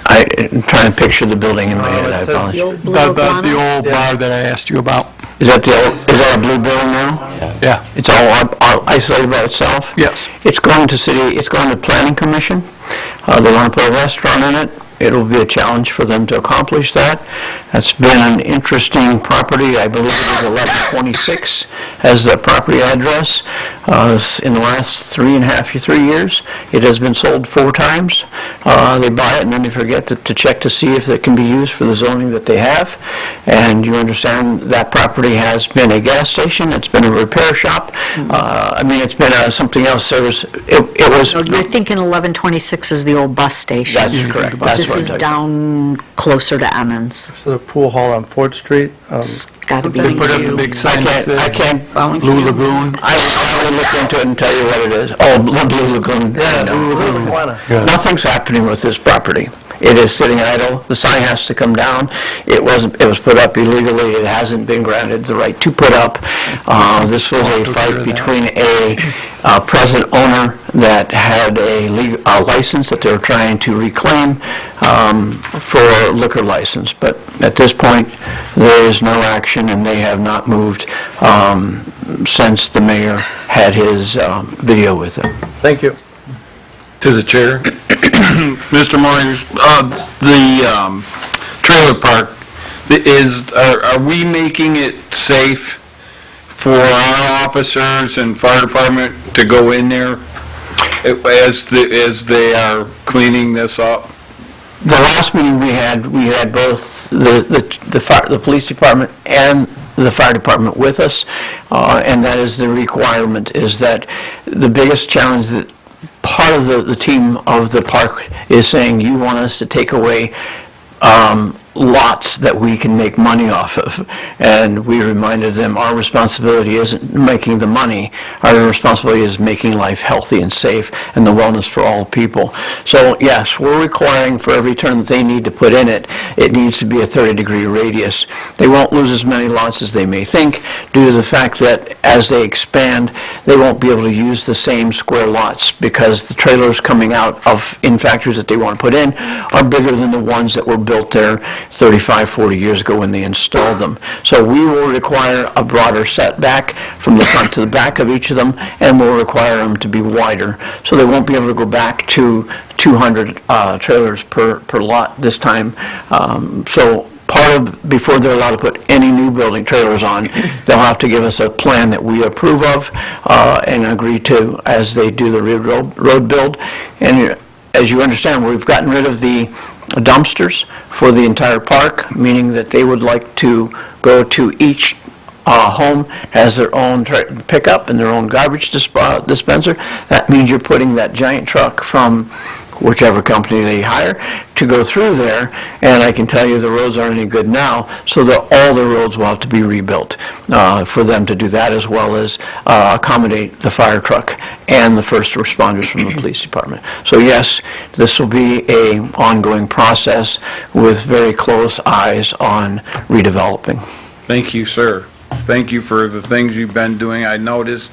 Speaker 18: I'm trying to picture the building in my head, I apologize.
Speaker 4: The old bar that I asked you about.
Speaker 18: Is that a blue building now?
Speaker 4: Yeah.
Speaker 18: It's all isolated by itself?
Speaker 4: Yes.
Speaker 18: It's going to Planning Commission. They want to put a restaurant in it. It'll be a challenge for them to accomplish that. That's been an interesting property. I believe it is 1126 as the property address. In the last 3 years, it has been sold 4 times. They buy it and then they forget to check to see if it can be used for the zoning that they have. And you understand that property has been a gas station, it's been a repair shop. It's been something else. It was.
Speaker 3: You're thinking 1126 is the old bus station.
Speaker 18: That's correct. That's
Speaker 3: This is down closer to Emmons.
Speaker 13: So the pool hall on Fort Street.
Speaker 3: It's got to be.
Speaker 4: They put up the big sign that said
Speaker 18: I can't.
Speaker 4: Blue Lagoon.
Speaker 18: I will look into it and tell you what it is. Oh, Blue Lagoon.
Speaker 13: Yeah,
Speaker 18: I know.
Speaker 13: Blue Lagoon.
Speaker 18: Nothing's happening with this property. It is sitting idle. The sign has to come down. It was put up illegally. It hasn't been granted the right to put up. This was a fight between a present owner that had a license that they were trying to reclaim for a liquor license. But at this point, there is no action, and they have not moved since the mayor had his video with them.
Speaker 13: Thank you.
Speaker 9: To the chair. Mr. Myers, the trailer park, are we making it safe for our officers and fire department to go in there as they are cleaning this up?
Speaker 18: The last meeting we had both the police department and the fire department with us, and that is the requirement, is that the biggest challenge that part of the team of the park is saying, you want us to take away lots that we can make money off of. And we reminded them our responsibility isn't making the money. Our responsibility is making life healthy and safe and the wellness for all people. So yes, we're requiring for every turn that they need to put in it, it needs to be a 30-degree radius. They won't lose as many lots as they may think due to the fact that as they expand, they won't be able to use the same square lots because the trailers coming out in factories that they want to put in are bigger than the ones that were built there 35, 40 years ago when they installed them. So we will require a broader setback from the front to the back of each of them, and we'll require them to be wider. So they won't be able to go back to 200 trailers per lot this time. So part of, before they're allowed to put any new building trailers on, they'll have to give us a plan that we approve of and agree to as they do the road build. And as you understand, we've gotten rid of the dumpsters for the entire park, meaning that they would like to go to each home has their own pickup and their own garbage dispenser. That means you're putting that giant truck from whichever company they hire to go through there, and I can tell you the roads aren't any good now, so that all the roads will have to be rebuilt for them to do that, as well as accommodate the fire truck and the first responders from the police department. So yes, this will be a ongoing process with very close eyes on redeveloping.
Speaker 9: Thank you, sir. Thank you for the things you've been doing. I noticed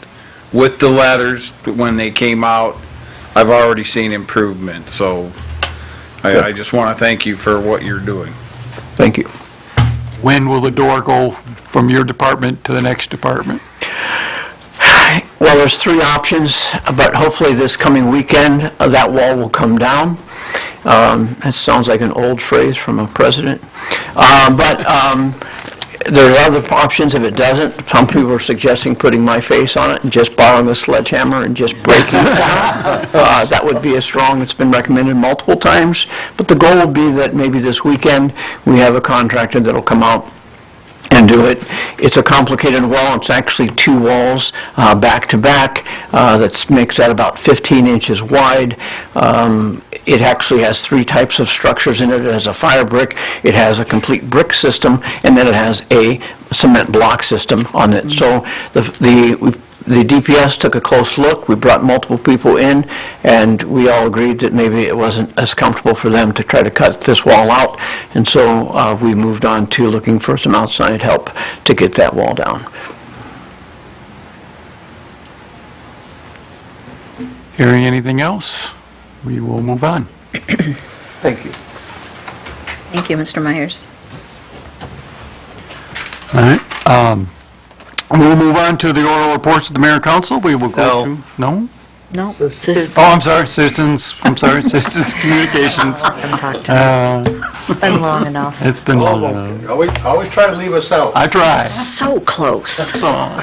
Speaker 9: with the letters, when they came out, I've already seen improvement, so I just want to thank you for what you're doing.
Speaker 18: Thank you.
Speaker 4: When will the door go from your department to the next department?
Speaker 18: Well, there's three options, but hopefully this coming weekend, that wall will come down. That sounds like an old phrase from a president. There are other options if it doesn't. Some people are suggesting putting my face on it and just borrowing a sledgehammer and just breaking it down. That would be a strong, it's been recommended multiple times. But the goal would be that maybe this weekend we have a contractor that'll come out and do it. It's a complicated wall. It's actually two walls back to back that makes that about 15 inches wide. It actually has three types of structures in it. It has a fire brick, it has a complete brick system, and then it has a cement block system on it. So the DPS took a close look. We brought multiple people in, and we all agreed that maybe it wasn't as comfortable for them to try to cut this wall out. And so we moved on to looking for some outside help to get that wall down.
Speaker 4: Hearing anything else? We will move on.
Speaker 18: Thank you.
Speaker 3: Thank you, Mr. Myers.
Speaker 4: All right. We'll move on to the oral reports of the mayor and council. We will go to... No?
Speaker 3: No.
Speaker 4: Oh, I'm sorry, citizens communications.
Speaker 3: It's been long enough.
Speaker 4: It's been long enough.
Speaker 19: Always try to leave us out.
Speaker 4: I try.
Speaker 3: So close.
Speaker 4: That's all.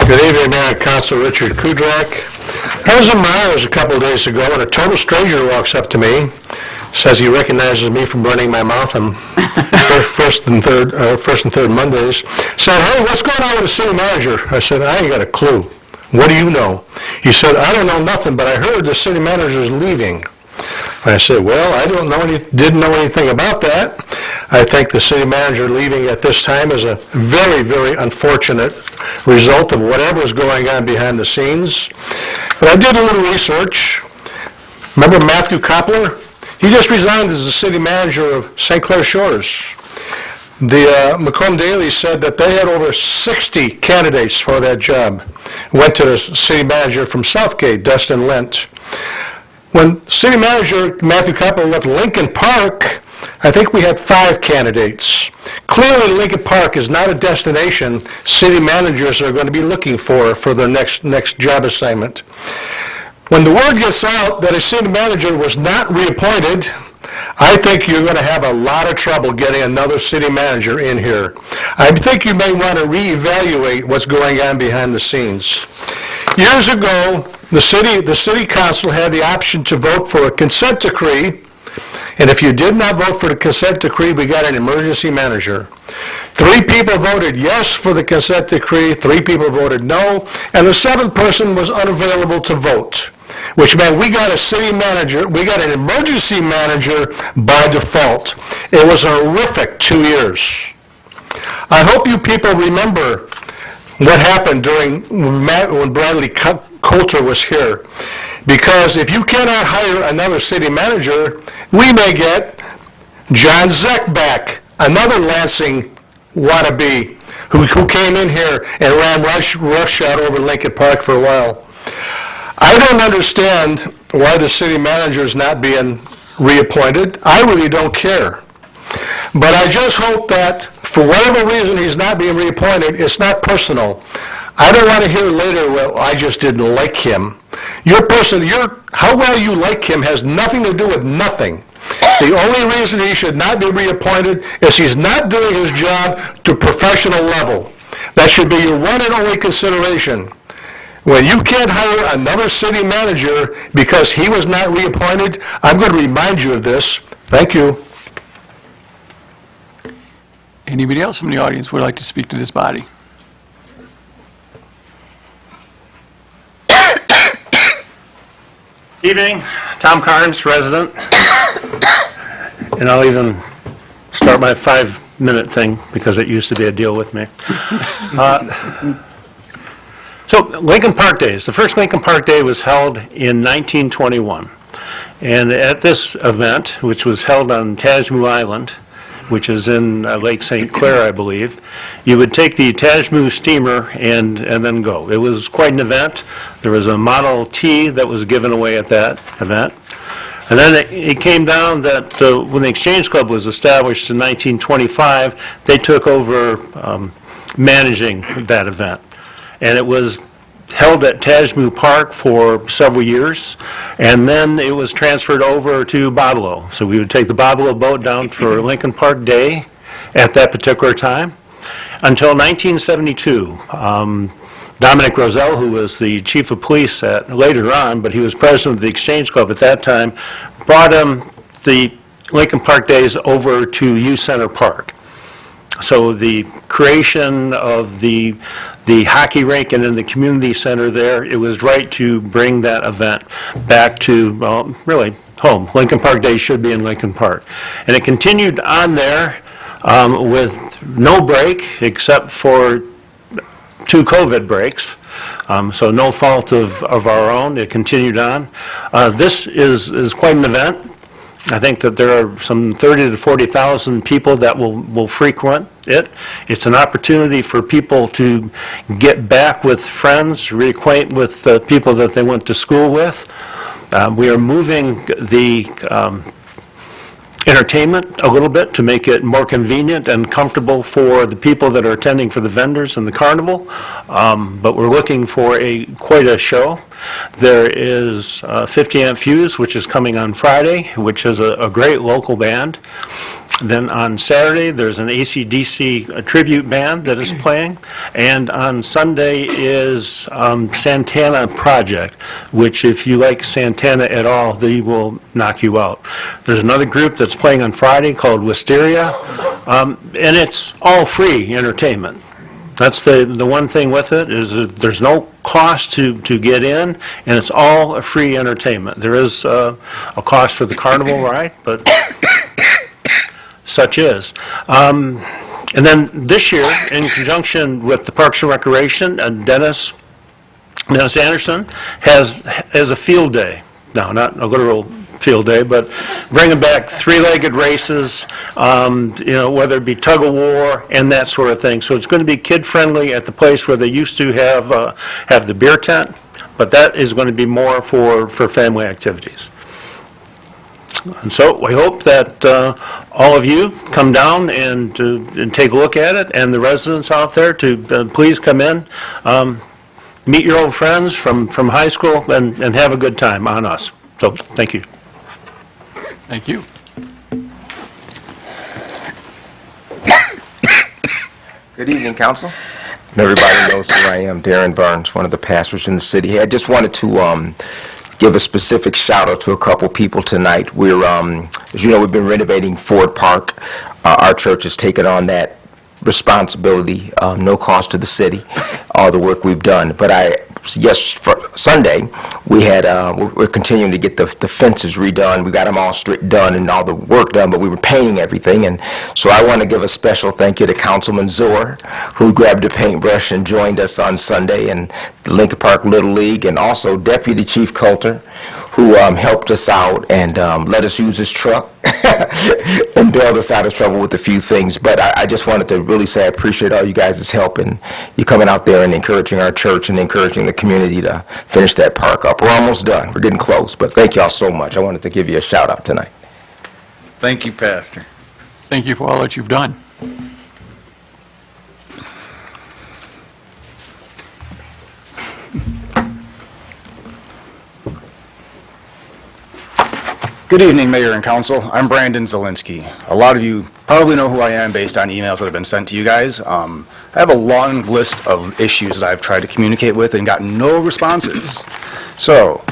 Speaker 19: Good evening, Mayor and Council. Richard Kudrak. I was in Myers a couple of days ago, and a total stranger walks up to me, says he recognizes me from running my mouth on first and third Mondays. Said, "Hey, what's going on with the city manager?" I said, "I ain't got a clue. What do you know?" He said, "I don't know nothing, but I heard the city manager's leaving." I said, "Well, I didn't know anything about that. I think the city manager leaving at this time is a very, very unfortunate result of whatever's going on behind the scenes. But I did a little research. Remember Matthew Koppler? He just resigned as the city manager of St. Clair Shores. The Macomb Daily said that they had over 60 candidates for that job. Went to the city manager from Southgate, Dustin Lent. When city manager Matthew Koppler left Lincoln Park, I think we had 5 candidates. Clearly, Lincoln Park is not a destination city managers are going to be looking for their next job assignment. When the word gets out that a city manager was not reappointed, I think you're going to have a lot of trouble getting another city manager in here. I think you may want to reevaluate what's going on behind the scenes. Years ago, the city council had the option to vote for a consent decree, and if you did not vote for the consent decree, we got an emergency manager. 3 people voted yes for the consent decree, 3 people voted no, and the 7th person was unavailable to vote, which meant we got a city manager, we got an emergency manager by default. It was a horrific 2 years. I hope you people remember what happened when Bradley Coulter was here. Because if you cannot hire another city manager, we may get John Zeck back, another Lansing wannabe who came in here and ran roughshod over Lincoln Park for a while. I don't understand why the city manager is not being reappointed. I really don't care. But I just hope that, for whatever reason he's not being reappointed, it's not personal. I don't want to hear later, well, I just didn't like him. How well you like him has nothing to do with nothing. The only reason he should not be reappointed is he's not doing his job to professional level. That should be your one and only consideration. When you can't hire another city manager because he was not reappointed, I'm going to remind you of this. Thank you.
Speaker 4: Anybody else from the audience would like to speak to this body?
Speaker 16: Evening, Tom Carnes, resident. And I'll even start my 5-minute thing because it used to be a deal with me. So Lincoln Park Days. The first Lincoln Park Day was held in 1921. And at this event, which was held on Tajmu Island, which is in Lake St. Clair, I believe, you would take the Tajmu steamer and then go. It was quite an event. There was a Model T that was given away at that event. And then it came down that when the Exchange Club was established in 1925, they took over managing that event. And it was held at Tajmu Park for several years, and then it was transferred over to Bobolo. So we would take the Bobolo boat down for Lincoln Park Day at that particular time. Until 1972, Dominic Roselle, who was the chief of police later on, but he was president of the Exchange Club at that time, brought the Lincoln Park Days over to U Center Park. So the creation of the hockey rink and then the community center there, it was right to bring that event back to, well, really home. Lincoln Park Day should be in Lincoln Park. And it continued on there with no break except for 2 COVID breaks. So no fault of our own. It continued on. This is quite an event. I think that there are some 30 to 40,000 people that will frequent it. It's an opportunity for people to get back with friends, reacquaint with people that they went to school with. We are moving the entertainment a little bit to make it more convenient and comfortable for the people that are attending for the vendors and the carnival. But we're looking for quite a show. There is 50 Amp Fuse, which is coming on Friday, which is a great local band. Then on Saturday, there's an AC/DC tribute band that is playing. And on Sunday is Santana Project, which if you like Santana at all, they will knock you out. There's another group that's playing on Friday called Wisteria, and it's all free entertainment. That's the one thing with it, is that there's no cost to get in, and it's all a free entertainment. There is a cost for the carnival ride, but such is. And then this year, in conjunction with the Parks and Recreation, Dennis Anderson has a field day. No, not a literal field day, but bringing back 3-legged races, whether it be tug of war and that sort of thing. So it's going to be kid-friendly at the place where they used to have the beer tent, but that is going to be more for family activities. And so I hope that all of you come down and take a look at it, and the residents out there to please come in, meet your old friends from high school, and have a good time on us. So thank you.
Speaker 4: Thank you.
Speaker 20: Good evening, Council. Everybody knows who I am, Darren Burns, one of the pastors in the city. I just wanted to give a specific shout out to a couple people tonight. We're, as you know, we've been renovating Ford Park. Our church has taken on that responsibility, no cost to the city, all the work we've done. But for Sunday, we're continuing to get the fences redone. We got them all done and all the work done, but we were painting everything. And so I want to give a special thank you to Councilman Zor, who grabbed a paintbrush and joined us on Sunday, and the Lincoln Park Little League, and also Deputy Chief Coulter, who helped us out and let us use his truck and bailed us out of trouble with a few things. But I just wanted to really say I appreciate all you guys' help and you coming out there and encouraging our church and encouraging the community to finish that park up. We're almost done. We're getting close, but thank y'all so much. I wanted to give you a shout out tonight.
Speaker 9: Thank you, Pastor.
Speaker 4: Thank you for all that you've done.
Speaker 21: Good evening, Mayor and Council. I'm Brandon Zielinski. A lot of you probably know who I am based on emails that have been sent to you guys. I have a long list of issues that I've tried to communicate with and gotten no responses. So,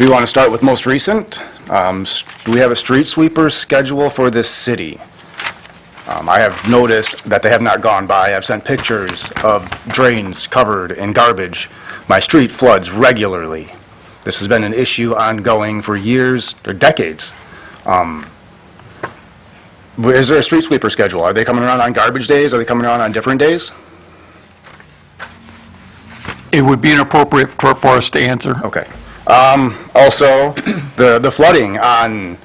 Speaker 21: we want to start with most recent. We have a street sweeper schedule for this city. I have noticed that they have not gone by. I've sent pictures of drains covered in garbage. My street floods regularly. This has been an issue ongoing for years or decades. Is there a street sweeper schedule? Are they coming around on garbage days? Are they coming around on different days?
Speaker 4: It would be inappropriate for us to answer.
Speaker 21: Okay. Also, the flooding on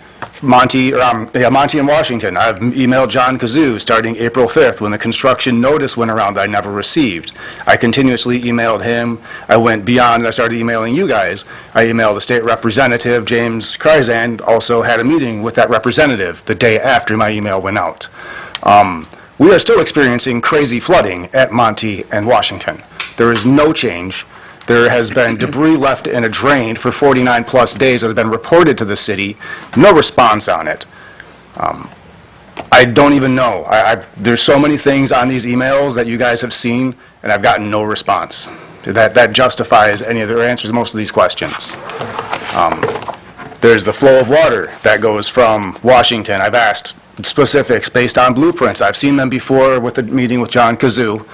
Speaker 21: Monty and Washington. I've emailed John Kazoo starting April 5th when the construction notice went around that I never received. I continuously emailed him. I went beyond and I started emailing you guys. I emailed the state representative, James Kreisand, also had a meeting with that representative the day after my email went out. We are still experiencing crazy flooding at Monty and Washington. There is no change. There has been debris left in a drain for 49-plus days that have been reported to the city. No response on it. I don't even know. There's so many things on these emails that you guys have seen, and I've gotten no response. That justifies any of their answers to most of these questions. There's the flow of water that goes from Washington. I've asked specifics based on blueprints. I've seen them before with the meeting with John Kazoo.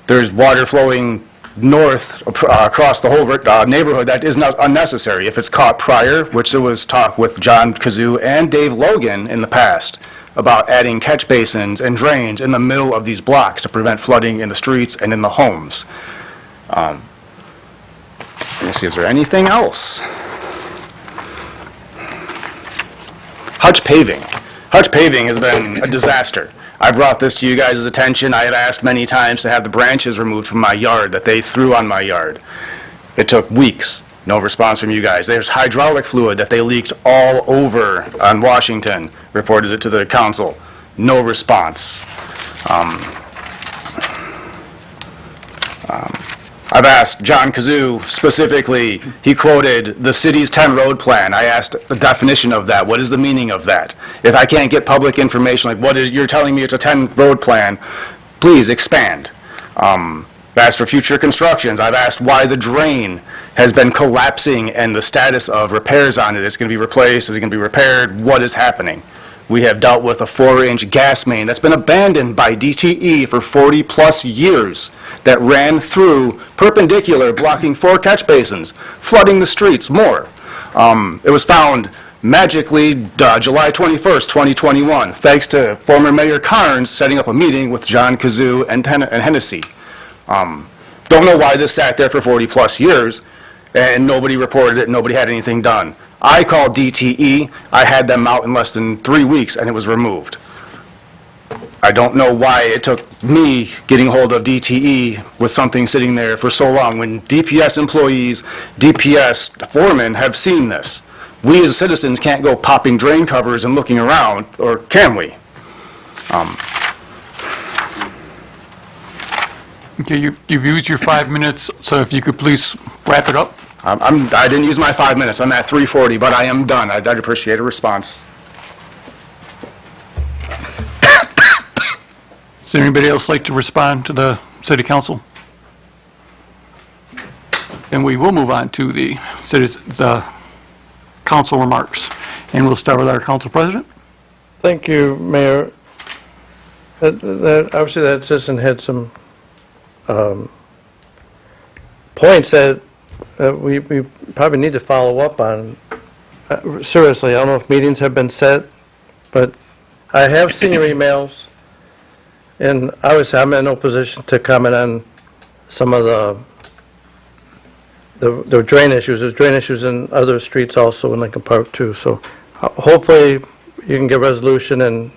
Speaker 21: There's water flowing north across the whole neighborhood that is not unnecessary. If it's caught prior, which there was talk with John Kazoo and Dave Logan in the past about adding catch basins and drains in the middle of these blocks to prevent flooding in the streets and in the homes. Let me see, is there anything else? Hutch Paving. Hutch Paving has been a disaster. I brought this to you guys' attention. I have asked many times to have the branches removed from my yard that they threw on my yard. It took weeks. No response from you guys. There's hydraulic fluid that they leaked all over on Washington. Reported it to the council. No response. I've asked John Kazoo specifically, he quoted the city's 10-road plan. I asked the definition of that. What is the meaning of that? If I can't get public information, like you're telling me it's a 10-road plan, please expand. I've asked for future constructions. I've asked why the drain has been collapsing and the status of repairs on it. Is it going to be replaced? Is it going to be repaired? What is happening? We have dealt with a 4-inch gas main that's been abandoned by DTE for 40-plus years that ran through perpendicular, blocking 4 catch basins, flooding the streets more. It was found magically July 21st, 2021, thanks to former Mayor Carnes setting up a meeting with John Kazoo and Hennessy. Don't know why this sat there for 40-plus years, and nobody reported it, nobody had anything done. I called DTE, I had them out in less than 3 weeks, and it was removed. I don't know why it took me getting hold of DTE with something sitting there for so long, when DPS employees, DPS foremen have seen this. We as citizens can't go popping drain covers and looking around, or can we?
Speaker 4: Okay, you've used your 5 minutes, so if you could please wrap it up.
Speaker 21: I didn't use my 5 minutes. I'm at 3:40, but I am done. I'd appreciate a response.
Speaker 4: Does anybody else like to respond to the city council? And we will move on to the council remarks. And we'll start with our council president.
Speaker 13: Thank you, Mayor. Obviously, that citizen had some points that we probably need to follow up on. Seriously, I don't know if meetings have been set, but I have seen your emails, and obviously I'm in no position to comment on some of the drain issues. There's drain issues in other streets also in Lincoln Park too, so hopefully you can get resolution, and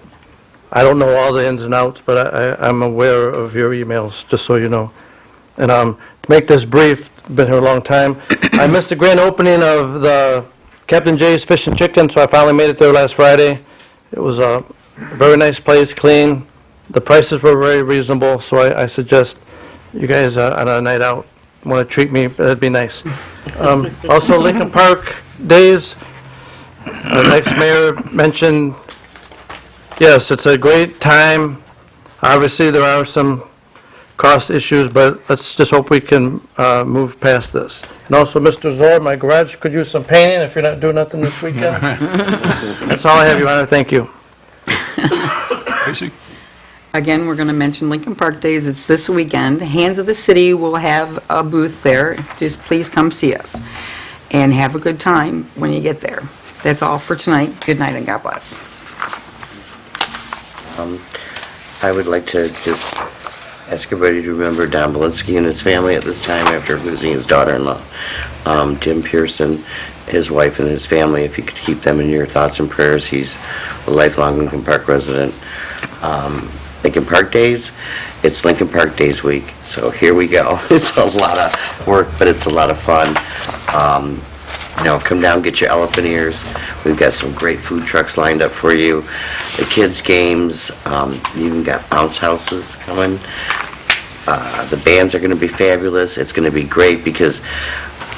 Speaker 13: I don't know all the ins and outs, but I'm aware of your emails, just so you know. And to make this brief, been here a long time, I missed the grand opening of the Captain Jay's Fish and Chicken, so I finally made it there last Friday, It was a very nice place, clean. The prices were very reasonable, so I suggest you guys on a night out want to treat me, that'd be nice. Also, Lincoln Park Days, the next mayor mentioned, yes, it's a great time. Obviously, there are some cost issues, but let's just hope we can move past this. And also, Mr. Zor, my garage could use some painting if you're not doing nothing this weekend. That's all I have, Your Honor. Thank you.
Speaker 1: Again, we're going to mention Lincoln Park Days. It's this weekend. Hands of the City will have a booth there. Just please come see us and have a good time when you get there. That's all for tonight. Good night and God bless.
Speaker 10: I would like to just ask everybody to remember Don Belinsky and his family at this time after losing his daughter-in-law. Jim Pearson, his wife, and his family, if you could keep them in your thoughts and prayers. He's a lifelong Lincoln Park resident. Lincoln Park Days, it's Lincoln Park Days week, so here we go. It's a lot of work, but it's a lot of fun. Come down, get your elephant ears. We've got some great food trucks lined up for you. The kids' games, you even got bounce houses coming. The bands are going to be fabulous. It's going to be great because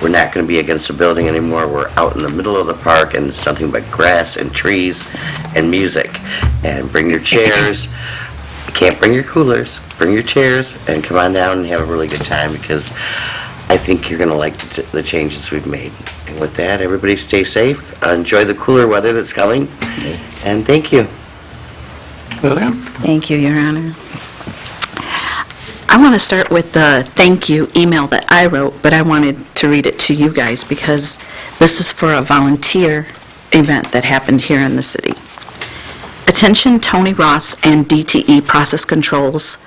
Speaker 10: we're not going to be against the building anymore. We're out in the middle of the park, and it's nothing but grass and trees and music. And bring your chairs. You can't bring your coolers. Bring your chairs and come on down and have a really good time because I think you're going to like the changes we've made. And with that, everybody stay safe. Enjoy the cooler weather that's coming. And thank you.
Speaker 4: Lillian?
Speaker 11: Thank you, Your Honor. I want to start with the thank you email that I wrote, but I wanted to read it to you guys because this is for a volunteer event that happened here in the city. Attention Tony Ross and DTE Process Controls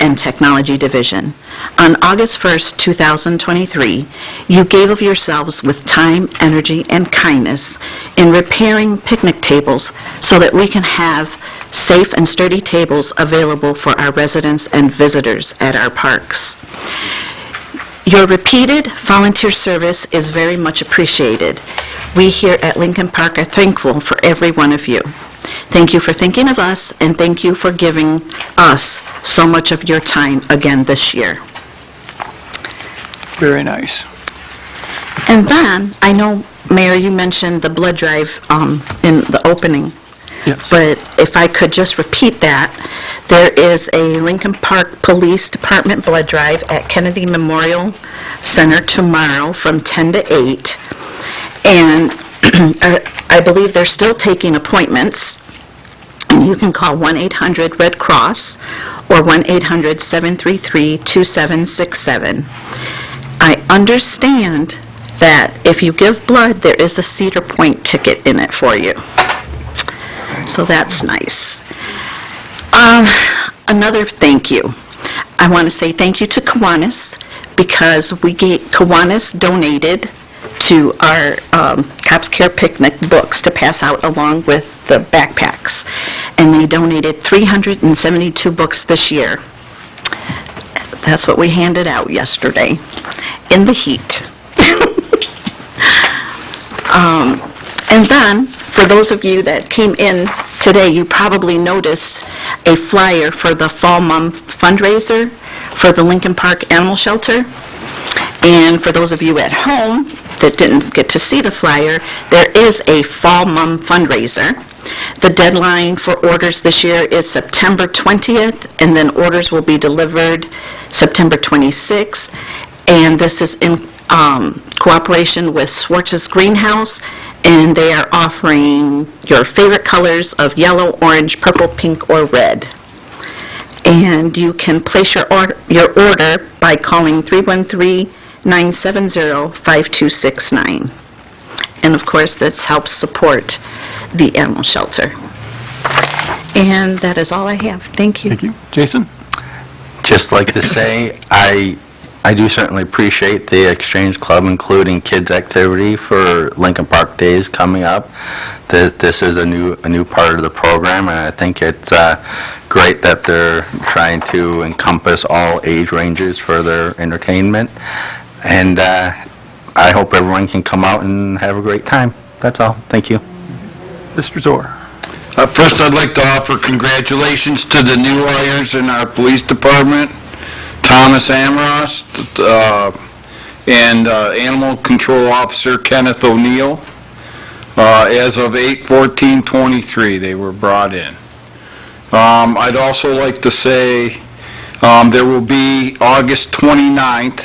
Speaker 11: and Technology Division. On August 1st, 2023, you gave of yourselves with time, energy, and kindness in repairing picnic tables so that we can have safe and sturdy tables available for our residents and visitors at our parks. Your repeated volunteer service is very much appreciated. We here at Lincoln Park are thankful for every one of you. Thank you for thinking of us, and thank you for giving us so much of your time again this year.
Speaker 4: Very nice.
Speaker 11: And then, I know, Mayor, you mentioned the blood drive in the opening.
Speaker 4: Yes.
Speaker 11: But if I could just repeat that, there is a Lincoln Park Police Department blood drive at Kennedy Memorial Center tomorrow from 10 to 8. And I believe they're still taking appointments. And you can call 1-800-RED Cross or 1-800-733-2767. I understand that if you give blood, there is a Cedar Point ticket in it for you. So that's nice. Another thank you. I want to say thank you to Kiwanis because Kiwanis donated to our Cops Care Picnic books to pass out along with the backpacks. And they donated 372 books this year. That's what we handed out yesterday in the heat. And then, for those of you that came in today, you probably noticed a flyer for the Fall Month fundraiser for the Lincoln Park Animal Shelter. And for those of you at home that didn't get to see the flyer, there is a Fall Month fundraiser. The deadline for orders this year is September 20th, and then orders will be delivered September 26th. And this is in cooperation with Schwartz's Greenhouse, and they are offering your favorite colors of yellow, orange, purple, pink, or red. And you can place your order by calling 313-970-5269. And of course, this helps support the animal shelter. And that is all I have. Thank you.
Speaker 4: Thank you. Jason?
Speaker 6: Just like to say, I do certainly appreciate the Exchange Club including kids activity for Lincoln Park Days coming up. This is a new part of the program, and I think it's great that they're trying to encompass all age ranges for their entertainment. And I hope everyone can come out and have a great time. That's all. Thank you.
Speaker 4: Mr. Zor?
Speaker 9: First, I'd like to offer congratulations to the new hires in our police department, Thomas Amros, and Animal Control Officer Kenneth O'Neill. As of 8/14/23, they were brought in. I'd also like to say there will be August 29th,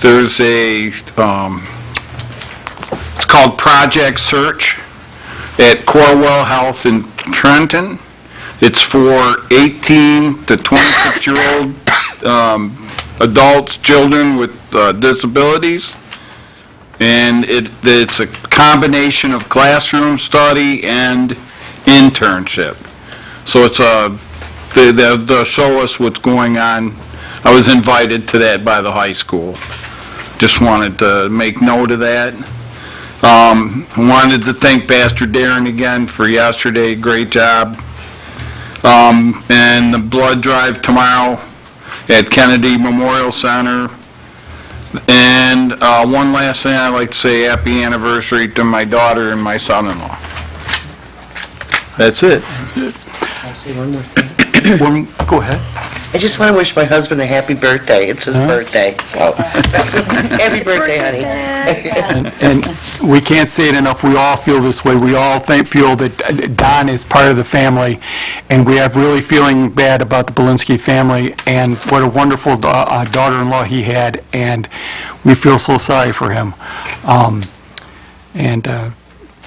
Speaker 9: there's it's called Project Search at Corwell Health in Trenton. It's for 18 to 26-year-old adults, children with disabilities. And it's a combination of classroom study and internship. So it's they'll show us what's going on. I was invited to that by the high school. Just wanted to make note of that. Wanted to thank Pastor Darren again for yesterday, great job. And the blood drive tomorrow at Kennedy Memorial Center. And one last thing, I'd like to say happy anniversary to my daughter and my son-in-law. That's it.
Speaker 10: I'll say one more thing.
Speaker 4: Go ahead.
Speaker 10: I just want to wish my husband a happy birthday. It's his birthday, so happy birthday, honey.
Speaker 4: And we can't say it enough, we all feel this way. We all feel that Don is part of the family, and we are really feeling bad about the Belinsky family, and what a wonderful daughter-in-law he had, and we feel so sorry for him.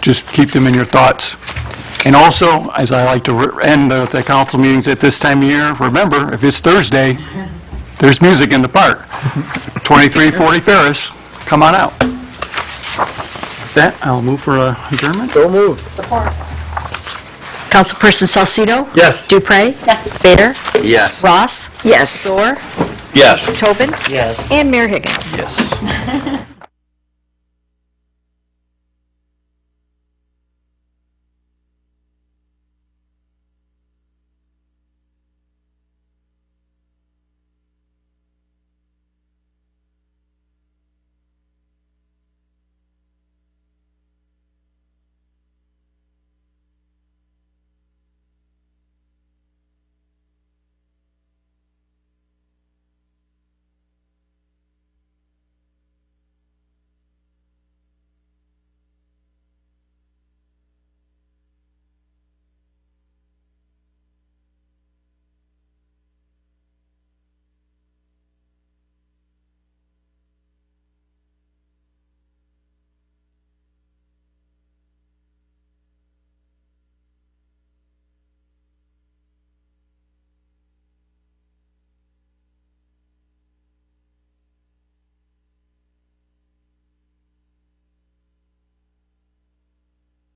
Speaker 4: Just keep them in your thoughts. And also, as I like to end the council meetings at this time of year, remember, if it's Thursday, there's music in the park. 2340 Ferris, come on out. With that, I'll move for adjournment.
Speaker 13: So moved.
Speaker 3: Councilperson Salcido?
Speaker 13: Yes.
Speaker 3: Dupre? Yes. Bader?
Speaker 6: Yes.
Speaker 3: Ross? Yes. Dorr?
Speaker 9: Yes.
Speaker 3: Tobin?
Speaker 10: Yes.
Speaker 3: And Mayor Higgins?
Speaker 4: Yes.